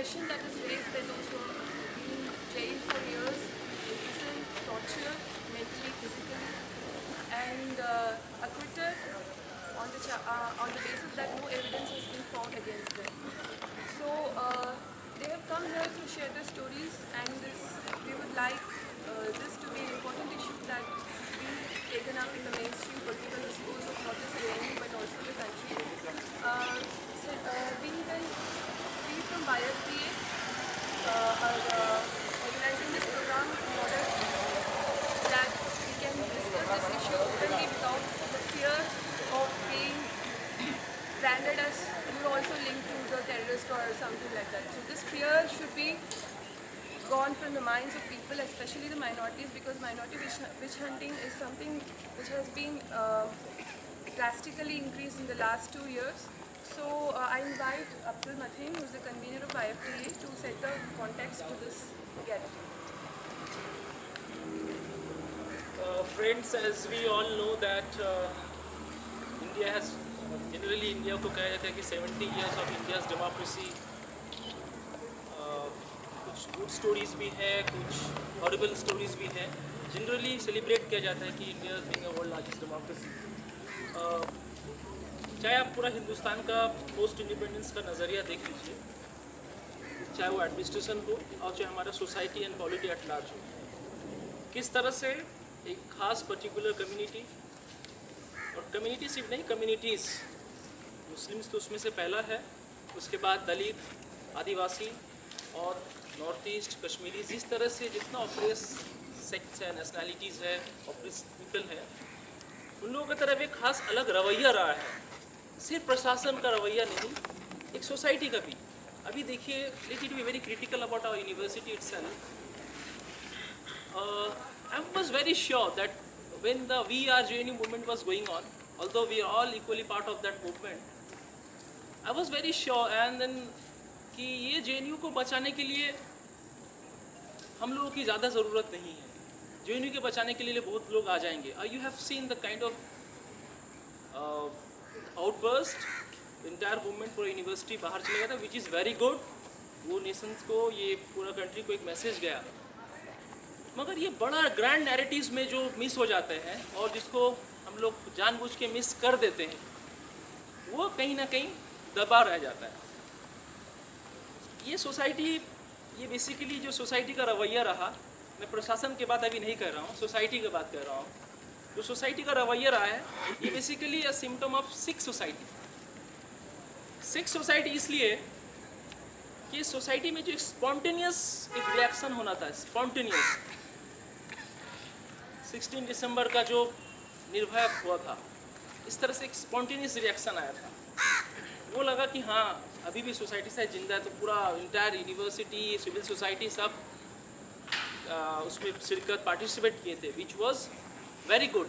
aggression that is raised by those who are being jailed for years, imprisoned, tortured, mentally, physically, and acquitted on the basis that no evidence has been found against them. So they have come here to share their stories, and we would like this to be an important issue that be taken up in the mainstream political discourse of not just JNU but also the country. We from YFTA are organizing this program in order that we can discuss this issue openly without the fear of being branded as you're also linked to the terrorist or something like that. So this fear should be gone from the minds of people, especially the minorities, because minority witch hunting is something which has been drastically increased in the last 2 years. So I invite Abdul Mateen, who is the convener of YFTA, to set the context to this gathering. Friends, as we all know that India has generally India को कहा जाता है कि 70 years of India's democracy. कुछ good stories भी है, कुछ horrible stories भी हैं. जनरली सेलिब्रेट किया जाता है कि India being a world largest democracy. चाहे आप पूरा हिंदुस्तान का पोस्ट इंडिपेंडेंस का नज़रिया देख लीजिए, चाहे वो एडमिनिस्ट्रेशन हो और चाहे हमारा society and polity at large हो, किस तरह से एक खास पर्टिकुलर कम्युनिटी, और कम्युनिटी सिर्फ नहीं, कम्युनिटीज़, मुस्लिम्स तो उसमें से पहला है, उसके बाद दलित, आदिवासी और नॉर्थ ईस्ट, कश्मीरी, जिस तरह से जितना ऑपरेस सेक्ट्स है, नेशनैलिटीज़ है, ऑपरेस पीपल है, उन लोगों की तरफ एक खास अलग रवैया रहा है. सिर्फ प्रशासन का रवैया नहीं, एक सोसाइटी का भी. अभी देखिए, let it be very critical about our university itself. I was very sure that when the We Are JNU movement was going on, although we are all equally part of that movement, I was very sure and then कि ये JNU को बचाने के लिए हम लोगों की ज़्यादा ज़रूरत नहीं है. JNU के बचाने के लिए बहुत लोग आ जाएंगे. You have seen the kind of outburst, entire movement पूरा यूनिवर्सिटी बाहर चले गया था, which is very good. वो नेशंस को, ये पूरा कंट्री को एक मैसेज गया. मगर ये बड़ा ग्रैंड नैरेटिव्स में जो मिस हो जाते हैं और जिसको हम लोग जानबूझ के मिस कर देते हैं, वो कहीं ना कहीं दबा रह जाता है. ये सोसाइटी, ये बेसिकली जो सोसाइटी का रवैया रहा, मैं प्रशासन के बात अभी नहीं कर रहा हूँ, सोसाइटी की बात कर रहा हूँ. जो सोसाइटी का रवैया रहा है, ये basically a symptom of sick society. Sick society इसलिए कि सोसाइटी में जो एक स्पॉन्टेनियस एक रिएक्शन होना था, स्पॉन्टेनियस 16 दिसंबर का जो निर्भया हुआ था, इस तरह से एक स्पॉन्टेनियस रिएक्शन आया था. वो लगा कि हाँ, अभी भी सोसाइटी से जिंदा है, तो पूरा इंटायर यूनिवर्सिटी, सिविल सोसाइटी सब उसमें शिरकत, पार्टिसिपेट किए थे, which was very good.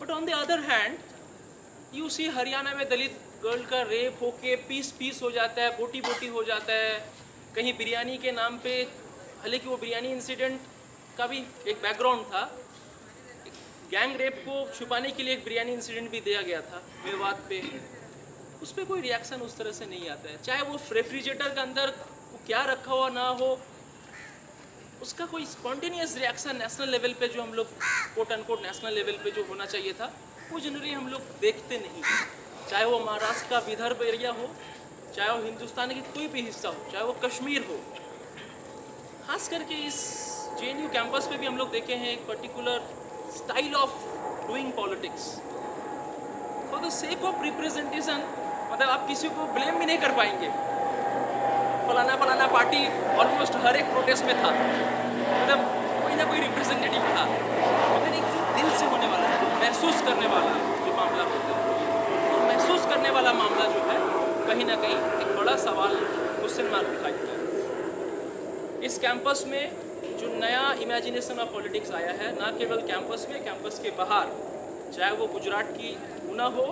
But on the other hand you see Haryana में दलित गर्ल का रेप होके पीस हो जाता है, बोटी हो जाता है. कहीं बिरयानी के नाम पे, हालांकि वो बिरयानी इंसिडेंट का भी एक बैकग्राउंड था, गैंग रेप को छुपाने के लिए एक बिरयानी इंसिडेंट भी दिया गया था मेवात पे. उस पर कोई रिएक्शन उस तरह से नहीं आता है. चाहे वो रेफ्रिजरेटर के अंदर क्या रखा हुआ ना हो, उसका कोई स्पॉन्टेनियस रिएक्शन नेशनल लेवल पे, जो हम लोग कोट अनकोट नेशनल लेवल पे जो होना चाहिए था, वो जनरली हम लोग देखते नहीं. चाहे वो महाराष्ट्र का विदर्भ एरिया हो, चाहे वो हिंदुस्तान की कोई भी हिस्सा हो, चाहे वो कश्मीर हो. खास करके इस JNU कैंपस पे भी हम लोग देखे हैं एक particular style of doing politics for the sake of representation. मतलब आप किसी को ब्लेम भी नहीं कर पाएंगे. फलाना पार्टी ऑलमोस्ट हर एक प्रोटेस्ट में था, मतलब कोई ना कोई रिप्रेजेंटेटिव था. मगर एक जो दिल से होने वाला है, जो महसूस करने वाला जो मामला होता है, वो महसूस करने वाला मामला जो है, कहीं ना कहीं एक बड़ा सवाल, क्वेश्चन मार्क दिखाई देता है. इस कैंपस में जो नया इमेजिनेशन ऑफ पॉलिटिक्स आया है, ना केवल कैंपस में, कैंपस के बाहर, चाहे वो गुजरात की ऊना हो,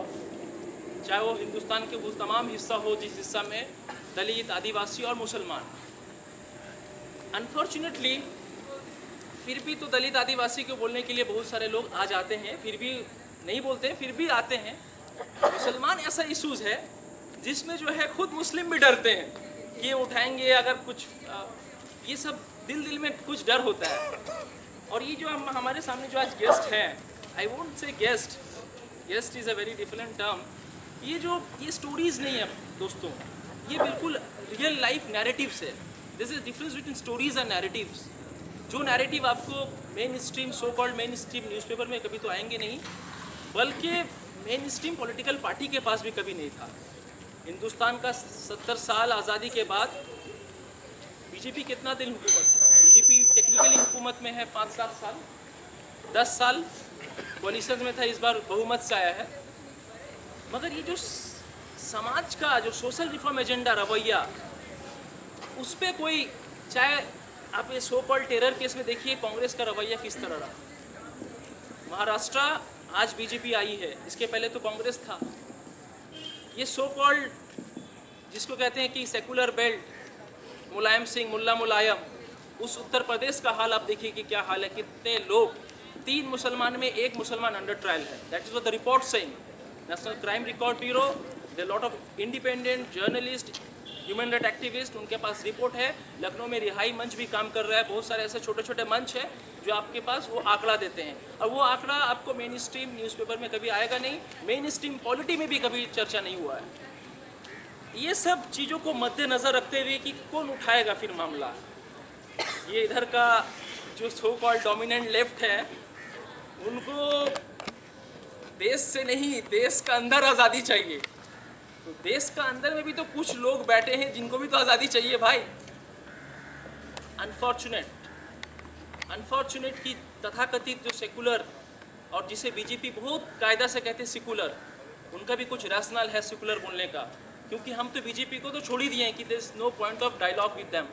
चाहे वो हिंदुस्तान के वो तमाम हिस्सा हो जिस हिस्सा में दलित, आदिवासी और मुसलमान. अनफॉर्चुनेटली फिर भी तो दलित आदिवासी को बोलने के लिए बहुत सारे लोग आ जाते हैं, फिर भी नहीं बोलते, फिर भी आते हैं. मुसलमान ऐसा इशूज़ है जिसमें जो है खुद मुस्लिम भी डरते हैं. कि उठाएंगे अगर कुछ ये सब दिल में कुछ डर होता है। और ये जो हमारे सामने जो आज गेस्ट हैं, I won't say guest is a very different term. ये स्टोरीज नहीं है दोस्तों, ये बिल्कुल रियल लाइफ नैरेटिव्स है। This is difference between stories and narratives. जो नैरेटिव आपको main stream so called main stream newspaper में कभी तो आएंगे नहीं, बल्कि मेन स्ट्रीम पॉलिटिकल पार्टी के पास भी कभी नहीं था। हिंदुस्तान का 70 साल आज़ादी के बाद बीजेपी कितना दिन हुकूमत है? बीजेपी टेक्निकली हुकूमत में है 5-7 साल, 10 साल कोलिशन में था, इस बार बहुमत से आया है। मगर ये जो समाज का जो सोशल रिफॉर्म एजेंडा रवैया, उस पर कोई, चाहे आप ये सो कॉल्ड टेरर केस में देखिए कांग्रेस का रवैया किस तरह रहा। महाराष्ट्र आज बीजेपी आई है, इसके पहले तो कांग्रेस था। ये सो कॉल्ड जिसको कहते हैं कि सेकुलर बेल्ट, मुलायम सिंह, मुल्ला मुलायम, उस उत्तर प्रदेश का हाल आप देखिए कि क्या हाल है। कितने लोग, 3 मुसलमान में 1 मुसलमान अंडर ट्रायल है। That is what the report saying. National crime record bureau, there lot of independent journalist, human right activist, उनके पास रिपोर्ट है। लखनऊ में रिहाई मंच भी काम कर रहा है। बहुत सारे ऐसे छोटे छोटे मंच है जो आपके पास वो आंकड़ा देते हैं, और वो आंकड़ा आपको मेन स्ट्रीम न्यूज़पेपर में कभी आएगा नहीं, मेन स्ट्रीम पॉलिटी में भी कभी चर्चा नहीं हुआ है। ये सब चीज़ों को मद्देनज़र रखते हुए कि कौन उठाएगा फिर मामला, ये इधर का जो सो कॉल्ड डोमिनेंट लेफ्ट है, उनको देश से नहीं, देश का अंदर आज़ादी चाहिए। तो देश का अंदर में भी तो कुछ लोग बैठे हैं जिनको भी तो आज़ादी चाहिए भाई। अनफॉर्चुनेट की तथाकथित जो सेकुलर, और जिसे बीजेपी बहुत कायदा से कहते हैं सेकुलर, उनका भी कुछ रैशनल है सेकुलर बोलने का। क्योंकि हम तो बीजेपी को तो छोड़ ही दिए हैं कि there is no point of dialogue with them,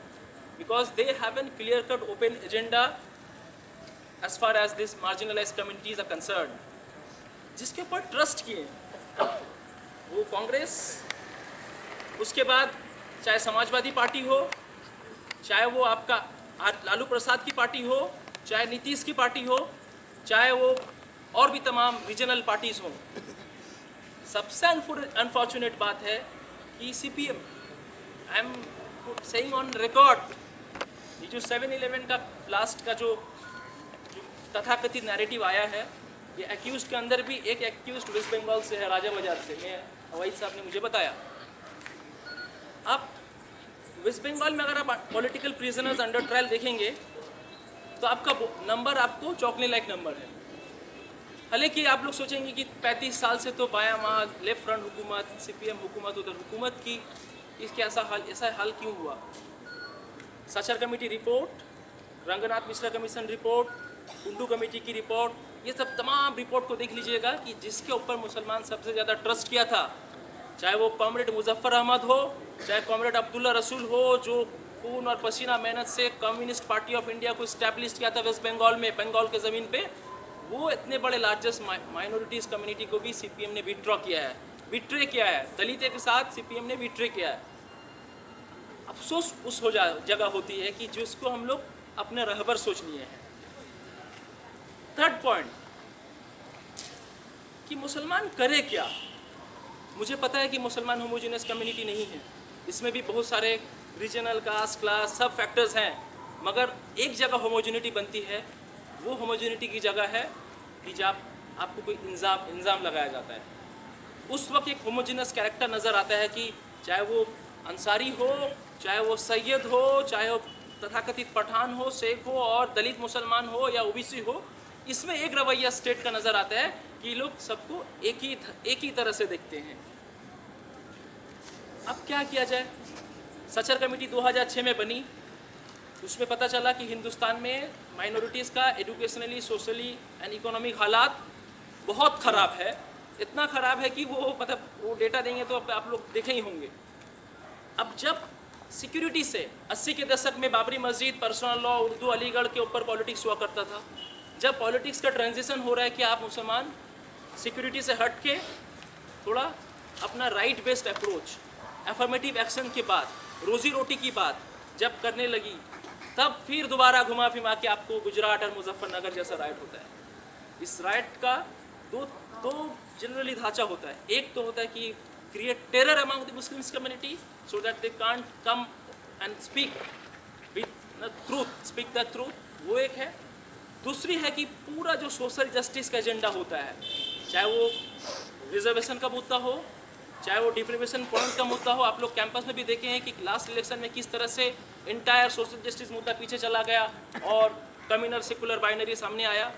because they have an clear cut open agenda as far as this marginalised communities are concern, जिसके ऊपर ट्रस्ट किए वो कांग्रेस। उसके बाद चाहे समाजवादी पार्टी हो, चाहे वो आपका लालू प्रसाद की पार्टी हो, चाहे नीतीश की पार्टी हो, चाहे वो और भी तमाम रीजनल पार्टीज हों। सबसे अनफॉर्चुनेट बात है कि CPM, I am saying on record, ये जो 7/11 का लास्ट का जो तथाकथित नैरेटिव आया है, ये एक्यूज के अंदर भी एक एक्यूज वेस्ट बंगाल से है, राजा बाजार से, मैं अवैध साहब ने मुझे बताया। अब वेस्ट बंगाल में अगर आप पॉलिटिकल प्रिजनर्स अंडर ट्रायल देखेंगे तो आपका नंबर आपको चौंकने लायक नंबर है। हालांकि आप लोग सोचेंगे कि 35 साल से तो बायां वहाँ लेफ्ट फ्रंट हुकूमत, CPM हुकूमत, उधर हुकूमत की, इसके ऐसा हाल क्यों हुआ। Sachar committee report, Ranganath Mishra commission report, Kundu committee की रिपोर्ट, ये सब तमाम रिपोर्ट को देख लीजिएगा कि जिसके ऊपर मुसलमान सबसे ज़्यादा ट्रस्ट किया था, चाहे वो कॉमरेड मुजफ्फर अहमद हो, चाहे कॉमरेड अब्दुल्ला रसूल हो, जो खून और पसीना मेहनत से कम्युनिस्ट पार्टी ऑफ इंडिया को इस्टेब्लिश किया था वेस्ट बंगाल में, बंगाल के ज़मीन पे, वो इतने बड़े लार्जेस्ट माइनॉरिटीज़ कम्युनिटी को भी CPM ने बिट्रे किया है। दलित के साथ CPM ने बिट्रे किया है। अफसोस उस जगह होती है कि जिसको हम लोग अपने रहबर सोच लिए हैं। थर्ड पॉइंट कि मुसलमान करे क्या। मुझे पता है कि मुसलमान होमोजेनियस कम्युनिटी नहीं है, इसमें भी बहुत सारे रीजनल, कास्ट, क्लास, सब फैक्टर्स हैं, मगर एक जगह होमोजेनिटी बनती है। वो होमोजेनिटी की जगह है कि जब आपको कोई इंजाम लगाया जाता है, उस वक्त एक होमोजेनियस कैरेक्टर नज़र आता है कि चाहे वो अंसारी हो, चाहे वो सैयद हो, चाहे वो तथाकथित पठान हो, शेख हो, और दलित मुसलमान हो या OBC हो, इसमें एक रवैया स्टेट का नज़र आता है कि लोग सबको एक ही तरह से देखते हैं। अब क्या किया जाए। सचर कमेटी 2006 में बनी, उसमें पता चला कि हिंदुस्तान में माइनॉरिटीज़ का एजुकेशनली, सोशली एंड इकोनॉमिक हालात बहुत ख़राब है। इतना ख़राब है कि वो डेटा देंगे तो आप लोग देखे ही होंगे। अब जब सिक्योरिटी से 80 के दशक में बाबरी मस्जिद, पर्सनल लॉ, उर्दू, अलीगढ़ के ऊपर पॉलिटिक्स हुआ करता था, जब पॉलिटिक्स का ट्रांजिशन हो रहा है कि आप मुसलमान सिक्योरिटी से हट के थोड़ा अपना right based approach, affirmative action के बाद, रोजी रोटी की बात जब करने लगी, तब फिर दोबारा घुमा फिमा के आपको गुजरात और मुजफ्फरनगर जैसा राइट होता है। इस राइट का दो जनरली ढांचा होता है। एक तो होता है कि create terror among the Muslim community so that they can't come and speak with the truth, speak the truth, वो एक है। दूसरी है कि पूरा जो सोशल जस्टिस का एजेंडा होता है, चाहे वो रिजर्वेशन का मुद्दा हो, चाहे वो डिप्रिवेशन पॉइंट का मुद्दा हो, आप लोग कैंपस में भी देखे हैं कि लास्ट इलेक्शन में किस तरह से इंटायर सोशल जस्टिस मुद्दा पीछे चला गया और कम्युनल सेकुलर बाइनरी सामने आया।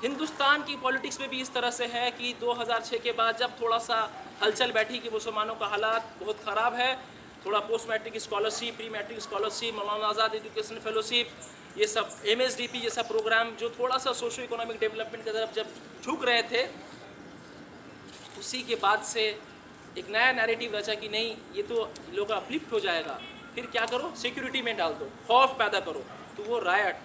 हिंदुस्तान की पॉलिटिक्स में भी इस तरह से है कि 2006 के बाद जब थोड़ा सा हलचल बैठी कि मुसलमानों का हालात बहुत ख़राब है, थोड़ा post matric scholarship, pre matric scholarship, Maulana Azad education fellowship, ये सब MSDP जैसा प्रोग्राम जो थोड़ा सा सोशो इकोनॉमिक डेवलपमेंट की तरफ जब झुक रहे थे, उसी के बाद से एक नया नैरेटिव रचा कि नहीं ये तो लोग अपलिफ्ट हो जाएगा, फिर क्या करो, सिक्योरिटी में डाल दो, खौफ पैदा करो। तो वो रायट,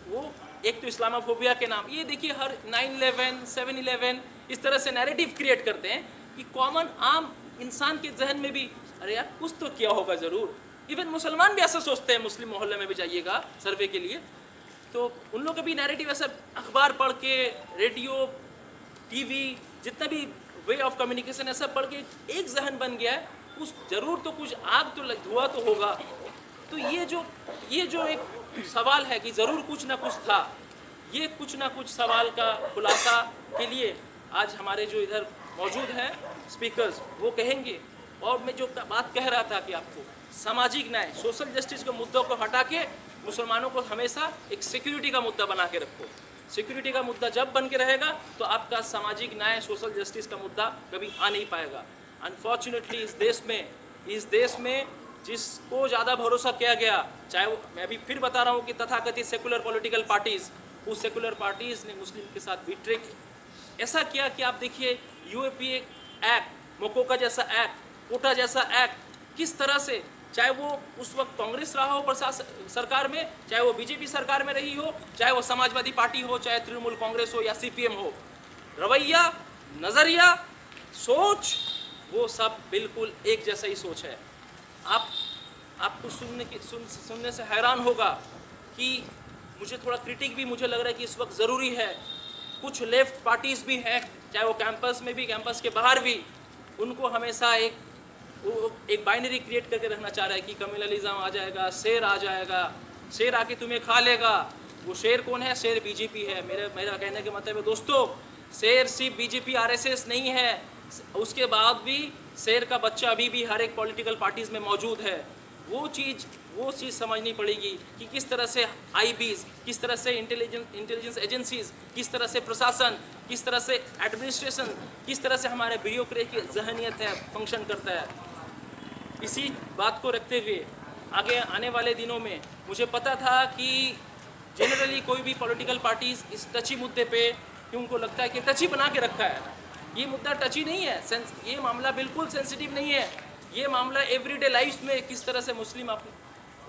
वो एक तो इस्लामोफोबिया के नाम, ये देखिए हर 9/11, 7/11 इस तरह से नैरेटिव क्रिएट करते हैं कि कॉमन आम इंसान के जहन में भी अरे यार कुछ तो किया होगा ज़रूर। इवन मुसलमान भी ऐसा सोचते हैं, मुस्लिम मोहल्ले में भी जाइएगा सर्वे के लिए तो उन लोग का भी नैरेटिव ऐसा, अखबार पढ़ के, रेडियो, टीवी, जितना भी वे ऑफ कम्युनिकेशन ऐसा पढ़ के एक जहन बन गया है, कुछ ज़रूर तो कुछ आग तो धुआं तो होगा। तो ये जो एक सवाल है कि ज़रूर कुछ ना कुछ था, ये कुछ ना कुछ सवाल का खुलासा के लिए आज हमारे जो इधर मौजूद हैं स्पीकर्स वो कहेंगे। और मैं जो बात कह रहा था कि आपको सामाजिक न्याय, सोशल जस्टिस के मुद्दों को हटा के मुसलमानों को हमेशा एक सिक्योरिटी का मुद्दा बना के रखो। सिक्योरिटी का मुद्दा जब बन के रहेगा तो आपका सामाजिक न्याय, सोशल जस्टिस का मुद्दा कभी आ नहीं पाएगा। अनफॉर्चुनेटली इस देश में जिसको ज़्यादा भरोसा किया गया, चाहे वो, मैं अभी फिर बता रहा हूँ कि तथाकथित सेकुलर पॉलिटिकल पार्टीज़, उस सेकुलर पार्टीज़ ने मुस्लिम के साथ बिट्रे ऐसा किया कि आप देखिए UAPA एक्ट, मोकोका जैसा एक्ट, कोटा जैसा एक्ट, किस तरह से, चाहे वो उस वक्त कांग्रेस रहा हो प्रशासन सरकार में, चाहे वो BJP सरकार में रही हो, चाहे वो समाजवादी पार्टी हो, चाहे तृणमूल कांग्रेस हो या CPM हो, रवैया, नज़रिया, सोच, वो सब बिल्कुल एक जैसा ही सोच है। आपको सुनने से हैरान होगा कि मुझे थोड़ा क्रिटिक भी मुझे लग रहा है कि इस वक्त ज़रूरी है। कुछ लेफ्ट पार्टीज़ भी हैं, चाहे वो कैंपस में भी, कैंपस के बाहर भी, उनको हमेशा एक बाइनरी क्रिएट करके रखना चाह रहा है कि कम्युनलिज्म आ जाएगा, शेर आ जाएगा, शेर आके तुम्हें खा लेगा। वो शेर कौन है? शेर BJP है। मेरा कहने का मतलब है दोस्तों, शेर सिर्फ BJP RSS नहीं है, उसके बाद भी शेर का बच्चा अभी भी हर एक पॉलिटिकल पार्टीज़ में मौजूद है। वो चीज़ समझनी पड़ेगी कि किस तरह से IBs, किस तरह से इंटेलिजेंस एजेंसीज, किस तरह से प्रशासन, किस तरह से एडमिनिस्ट्रेशन, किस तरह से हमारे ब्यूरोक्रेसी की जहनियत है, फंक्शन करता है। इसी बात को रखते हुए आगे आने वाले दिनों में मुझे पता था कि जनरली कोई भी पॉलिटिकल पार्टीज़ इस टची मुद्दे पे, कि उनको लगता है कि टची बना के रखा है, ये मुद्दा टची नहीं है, ये मामला बिल्कुल सेंसिटिव नहीं है। ये मामला एवरीडे लाइफ में किस तरह से मुस्लिम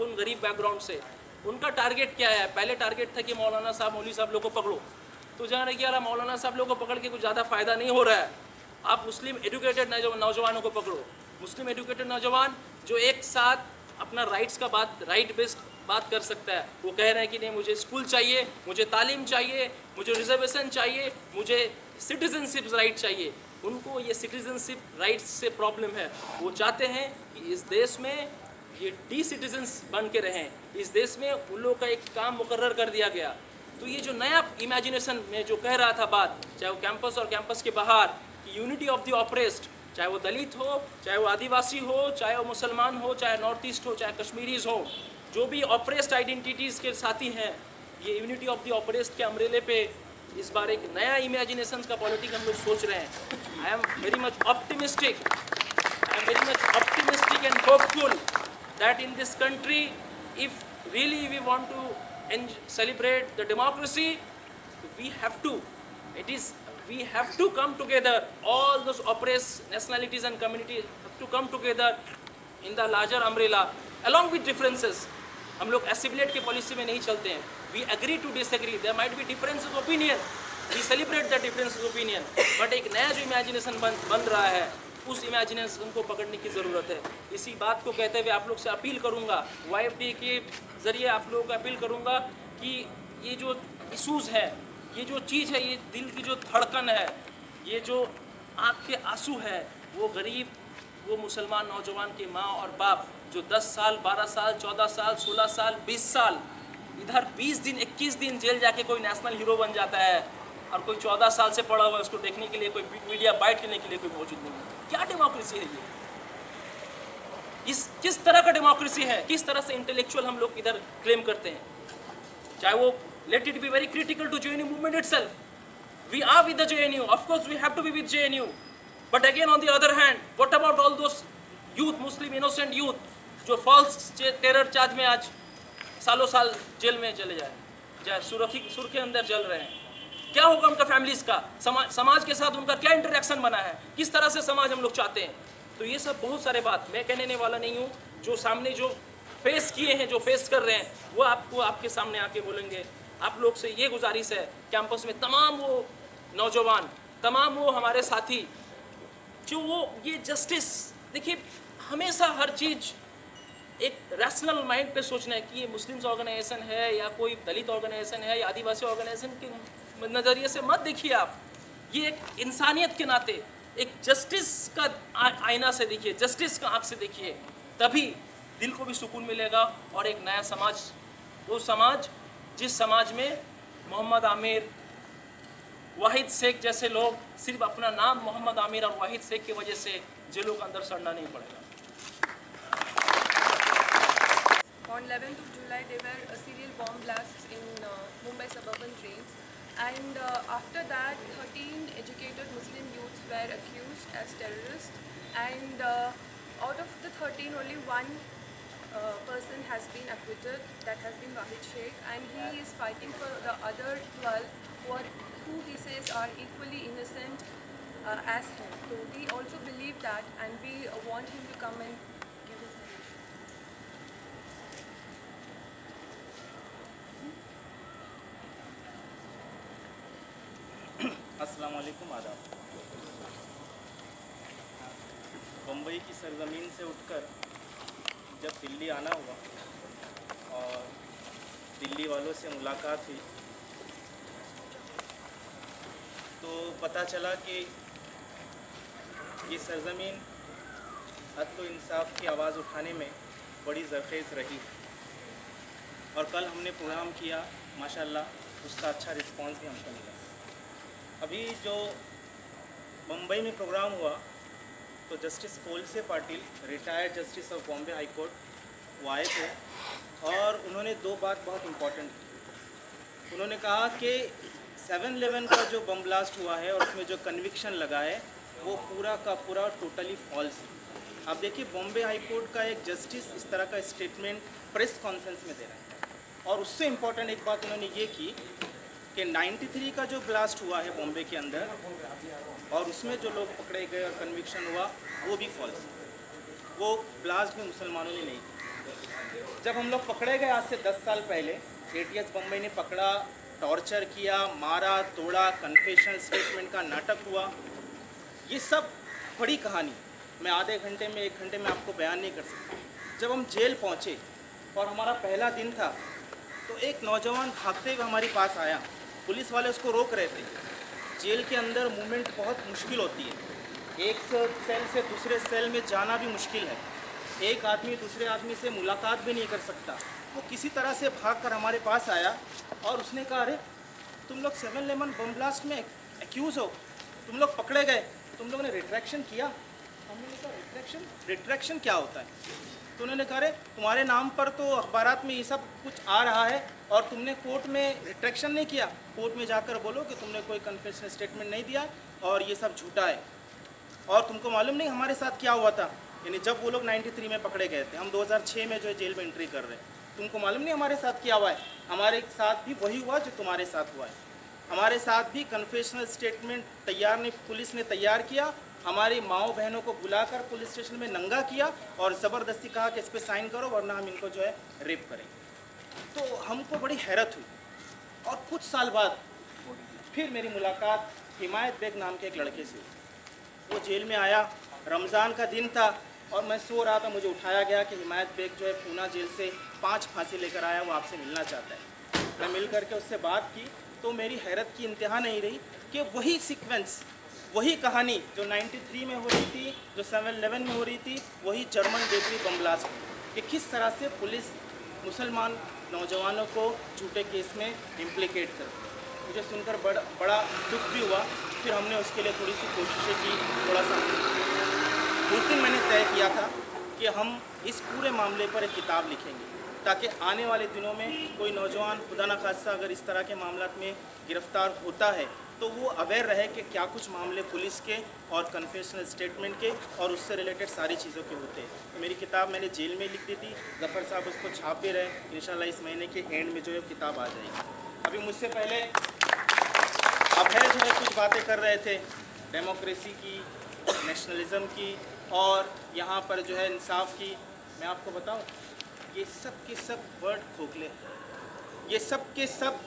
उन गरीब बैकग्राउंड से, उनका टारगेट क्या है? पहले टारगेट था कि मौलाना साहब, मौलवी साहब लोग को पकड़ो, तो जान रहे कि यार मौलाना साहब लोग को पकड़ के कुछ ज़्यादा फ़ायदा नहीं हो रहा है। आप मुस्लिम एजुकेटेड नौजवानों को पकड़ो, मुस्लिम एजुकेटेड नौजवान जो एक साथ अपना राइट बेस्ड बात कर सकता है। वो कह रहे हैं कि नहीं, मुझे स्कूल चाहिए, मुझे तालीम चाहिए, मुझे रिजर्वेशन चाहिए, मुझे सिटीजनशिप राइट चाहिए। उनको ये सिटीजनशिप राइट्स से प्रॉब्लम है। वो चाहते हैं कि इस देश में ये डी-सिटीजन्स बन के रहें, इस देश में उन लोगों का एक काम मुकर्रर कर दिया गया। तो ये जो नया इमेजिनेशन में जो कह रहा था बात, चाहे वो कैंपस और कैंपस के बाहर, कि यूनिटी ऑफ द ऑप्रेस्ड, चाहे वो दलित हो, चाहे वो आदिवासी हो, चाहे वो मुसलमान हो, चाहे नॉर्थ ईस्ट हो, चाहे कश्मीरीज हो, जो भी ऑप्रेस्ड आइडेंटिटीज़ के साथी हैं, ये यूनिटी ऑफ द ऑप्रेस्ड के अम्ब्रेले पे इस बार एक नया इमेजिनेशन का पॉलिटिक्स हम लोग सोच रहे हैं। I am very much optimistic and hopeful that in this country, if really we want to celebrate the democracy, we have to come together. All those oppressed nationalities and communities have to come together in the larger umbrella along with differences. हम लोग assimilate के policy में नहीं चलते हैं। We agree to disagree. There might be differences of opinion. We celebrate the differences of opinion. But एक नया जो imagination बन रहा है, उस इमेजिनेशन को पकड़ने की ज़रूरत है। इसी बात को कहते हुए आप लोग से अपील करूंगा, YFD के ज़रिए आप लोगों को अपील करूंगा कि ये जो इशूज़ है, ये जो चीज़ है, ये दिल की जो धड़कन है, ये जो आँख के आंसू है वो गरीब, वो मुसलमान नौजवान की माँ और बाप जो 10 साल, 12 साल, 14 साल, 16 साल, 20 साल, इधर 20 दिन, 21 दिन जेल जाके कोई नेशनल हीरो बन जाता है, और कोई 14 साल से पड़ा हुआ है, उसको देखने के लिए कोई मीडिया बाइट करने के लिए कोई मौजूद नहीं है। क्या डेमोक्रेसी है ये? इस किस तरह का डेमोक्रेसी है? किस तरह से इंटेलेक्चुअल हम लोग इधर क्लेम करते हैं? चाहे वो, let it be very critical to JNU movement itself, we are with the JNU, of course we have to be with JNU, but again on the other hand, what about all those youth, Muslim innocent youth जो false terror charge में आज सालों साल jail में चले जाए सुर के अंदर जल रहे हैं? क्या होगा उनका फैमिलीज का? समाज के साथ उनका क्या इंटरेक्शन बना है? किस तरह से समाज हम लोग चाहते हैं? तो ये सब बहुत सारे बात मैं कहने वाला नहीं हूँ, जो सामने जो फेस किए हैं, जो फेस कर रहे हैं, वो आपको आपके सामने आके बोलेंगे। आप लोग से ये गुजारिश है, कैंपस में तमाम वो नौजवान, तमाम वो हमारे साथी जो वो ये जस्टिस, देखिए हमेशा हर चीज़ एक रैशनल माइंड पे सोचना है कि ये मुस्लिम्स ऑर्गेनाइजेशन है या कोई दलित ऑर्गेनाइजेशन है या आदिवासी ऑर्गेनाइजेशन के नज़रिए से मत देखिए आप। ये एक इंसानियत के नाते एक जस्टिस का आईना से देखिए, जस्टिस का आँख से देखिए, तभी दिल को भी सुकून मिलेगा और एक नया समाज, वो समाज जिस समाज में मोहम्मद आमिर, वाहिद शेख जैसे लोग सिर्फ अपना नाम मोहम्मद आमिर और वाहिद शेख की वजह से जेलों के अंदर सड़ना नहीं पड़ेगा। On 11th of July, there were serial bomb blasts in Mumbai suburban trains, and after that, 13 educated Muslim youths were accused as terrorists, and out of the 13, only one person has been acquitted, that has been Wahid Sheikh, and he is fighting for the other 12 who he says are equally innocent as him. So we also believe that, and we want him to come and give his name. अस्सलाम वालेकुम, आदाब। बम्बई की सरज़मीन से उठकर जब दिल्ली आना हुआ और दिल्ली वालों से मुलाकात हुई तो पता चला कि ये सरज़मीन अदल इंसाफ की आवाज़ उठाने में बड़ी ज़रख़ेज़ रही, और कल हमने प्रोग्राम किया, माशाल्लाह उसका अच्छा रिस्पांस भी हमको मिला। अभी जो मुंबई में प्रोग्राम हुआ तो justice Kolse Patil, retired justice of Bombay high court, वो आए थे और उन्होंने दो बात बहुत इम्पोर्टेंट की। उन्होंने कहा कि 7/11 का जो बम ब्लास्ट हुआ है और उसमें जो कन्विक्शन लगा है वो पूरा का पूरा टोटली फॉल्स है। अब देखिए, बॉम्बे हाई कोर्ट का एक जस्टिस इस तरह का स्टेटमेंट प्रेस कॉन्फ्रेंस में दे रहा है, और उससे इम्पोर्टेंट एक बात उन्होंने ये की कि 93 का जो ब्लास्ट हुआ है बॉम्बे के अंदर और उसमें जो लोग पकड़े गए और कन्विक्शन हुआ वो भी फॉल्स, वो ब्लास्ट भी मुसलमानों ने नहीं की। जब हम लोग पकड़े गए आज से 10 साल पहले, ATS बम्बई ने पकड़ा, टॉर्चर किया, मारा तोड़ा, कन्फेशन स्टेटमेंट का नाटक हुआ, ये सब बड़ी कहानी मैं आधे घंटे में 1 घंटे में आपको बयान नहीं कर सकता। जब हम जेल पहुँचे और हमारा पहला दिन था तो एक नौजवान भागते हुए हमारे पास आया, पुलिस वाले उसको रोक रहे थे। जेल के अंदर मूवमेंट बहुत मुश्किल होती है, एक सेल से दूसरे सेल में जाना भी मुश्किल है, एक आदमी दूसरे आदमी से मुलाकात भी नहीं कर सकता। वो किसी तरह से भागकर हमारे पास आया और उसने कहा, अरे तुम लोग 7/11 बम ब्लास्ट में एक्यूज़ हो, तुम लोग पकड़े गए, तुम लोगों ने रिट्रैक्शन किया? हमने कहा रिट्रैक्शन क्या होता है? तो उन्होंने कहा, अरे तुम्हारे नाम पर तो अखबारात में ये सब कुछ आ रहा है और तुमने कोर्ट में रिट्रैक्शन नहीं किया, कोर्ट में जाकर बोलो कि तुमने कोई कन्फेशन स्टेटमेंट नहीं दिया और ये सब झूठा है। और तुमको मालूम नहीं हमारे साथ क्या हुआ था? यानी जब वो लोग 93 में पकड़े गए थे, हम 2006 में जो है जेल में एंट्री कर रहे हैं, तुमको मालूम नहीं हमारे साथ क्या हुआ है? हमारे साथ भी वही हुआ जो तुम्हारे साथ हुआ है। हमारे साथ भी कन्फेशनल स्टेटमेंट पुलिस ने तैयार किया, हमारी माओ बहनों को बुलाकर पुलिस स्टेशन में नंगा किया और ज़बरदस्ती कहा कि इस पर साइन करो वरना हम इनको जो है रेप करेंगे। तो हमको बड़ी हैरत हुई। और कुछ साल बाद फिर मेरी मुलाकात हिमायत बेग नाम के एक लड़के से हुई। वो जेल में आया, रमज़ान का दिन था और मैं सो रहा था, मुझे उठाया गया कि हिमायत बेग जो है पूना जेल से 5 फांसी लेकर आया, वो आपसे मिलना चाहता है। मैं मिल करके उससे बात की तो मेरी हैरत की इंतहा नहीं रही कि वही सीक्वेंस, वही कहानी जो 93 में हो रही थी, जो 7/11 में हो रही थी, वही जर्मन बेकरी बम ब्लास्ट कि किस तरह से पुलिस मुसलमान नौजवानों को झूठे केस में इम्प्लिकेट करती है। मुझे सुनकर बड़ा दुख भी हुआ। फिर हमने उसके लिए थोड़ी सी कोशिशें की, थोड़ा सा उस दिन मैंने तय किया था कि हम इस पूरे मामले पर एक किताब लिखेंगे ताकि आने वाले दिनों में कोई नौजवान खुदा न खास्ता अगर इस तरह के मामलों में गिरफ्तार होता है तो वो अवेयर रहे कि क्या कुछ मामले पुलिस के और कन्फेशनल स्टेटमेंट के और उससे रिलेटेड सारी चीज़ों के होते हैं। तो मेरी किताब मैंने जेल में लिख दी थी, ज़फ़र साहब उसको छाप भी रहे, इंशाल्लाह इस महीने के एंड में जो है किताब आ जाएगी। अभी मुझसे पहले अभय जो है कुछ बातें कर रहे थे डेमोक्रेसी की, नेशनलिज्म की और यहाँ पर जो है इंसाफ की। मैं आपको बताऊँ, ये सब के सब वर्ड खोखले हैं, ये सब के सब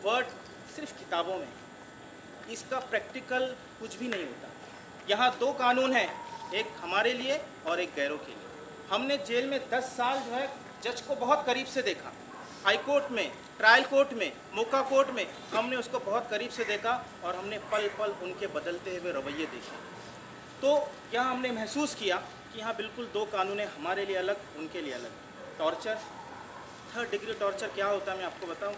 वर्ड सिर्फ किताबों में, इसका प्रैक्टिकल कुछ भी नहीं होता। यहाँ दो कानून हैं, एक हमारे लिए और एक गैरों के लिए। हमने जेल में 10 साल जो है जज को बहुत करीब से देखा, हाई कोर्ट में, ट्रायल कोर्ट में, मोका कोर्ट में हमने उसको बहुत करीब से देखा और हमने पल पल उनके बदलते हुए रवैये देखे। तो यहाँ हमने महसूस किया कि यहाँ बिल्कुल दो कानून हैं, हमारे लिए अलग, उनके लिए अलग। टॉर्चर, 3rd डिग्री टॉर्चर क्या होता है मैं आपको बताऊँ।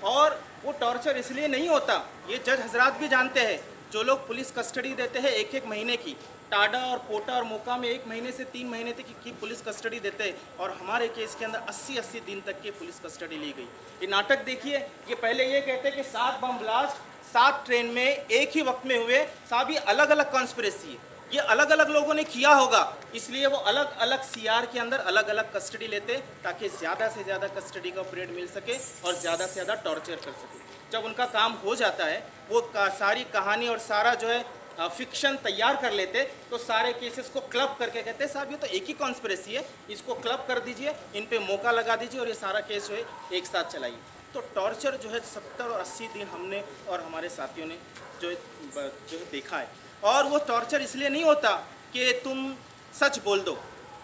और वो टॉर्चर इसलिए नहीं होता, ये जज हजरात भी जानते हैं। जो लोग पुलिस कस्टडी देते हैं 1-1 महीने की, टाडा और पोटा और मोका में 1 महीने से 3 महीने तक की पुलिस कस्टडी देते हैं और हमारे केस के अंदर 80-80 दिन तक की पुलिस कस्टडी ली गई। ये नाटक देखिए, ये पहले ये कहते हैं कि 7 बम ब्लास्ट 7 ट्रेन में एक ही वक्त में हुए, सब ही अलग अलग कॉन्स्पिरेसी है, ये अलग अलग लोगों ने किया होगा, इसलिए वो अलग अलग सीआर के अंदर अलग अलग कस्टडी लेते ताकि ज़्यादा से ज़्यादा कस्टडी का पीरियड मिल सके और ज़्यादा से ज़्यादा टॉर्चर कर सके। जब उनका काम हो जाता है, वो सारी कहानी और सारा जो है फिक्शन तैयार कर लेते, तो सारे केसेस को क्लब करके कहते हैं साहब ये तो एक ही कॉन्स्पिरेसी है, इसको क्लब कर दीजिए, इन पे मौका लगा दीजिए और ये सारा केस जो है एक साथ चलाइए। तो टॉर्चर जो है 70 और 80 दिन हमने और हमारे साथियों ने जो है देखा है। और वो टॉर्चर इसलिए नहीं होता कि तुम सच बोल दो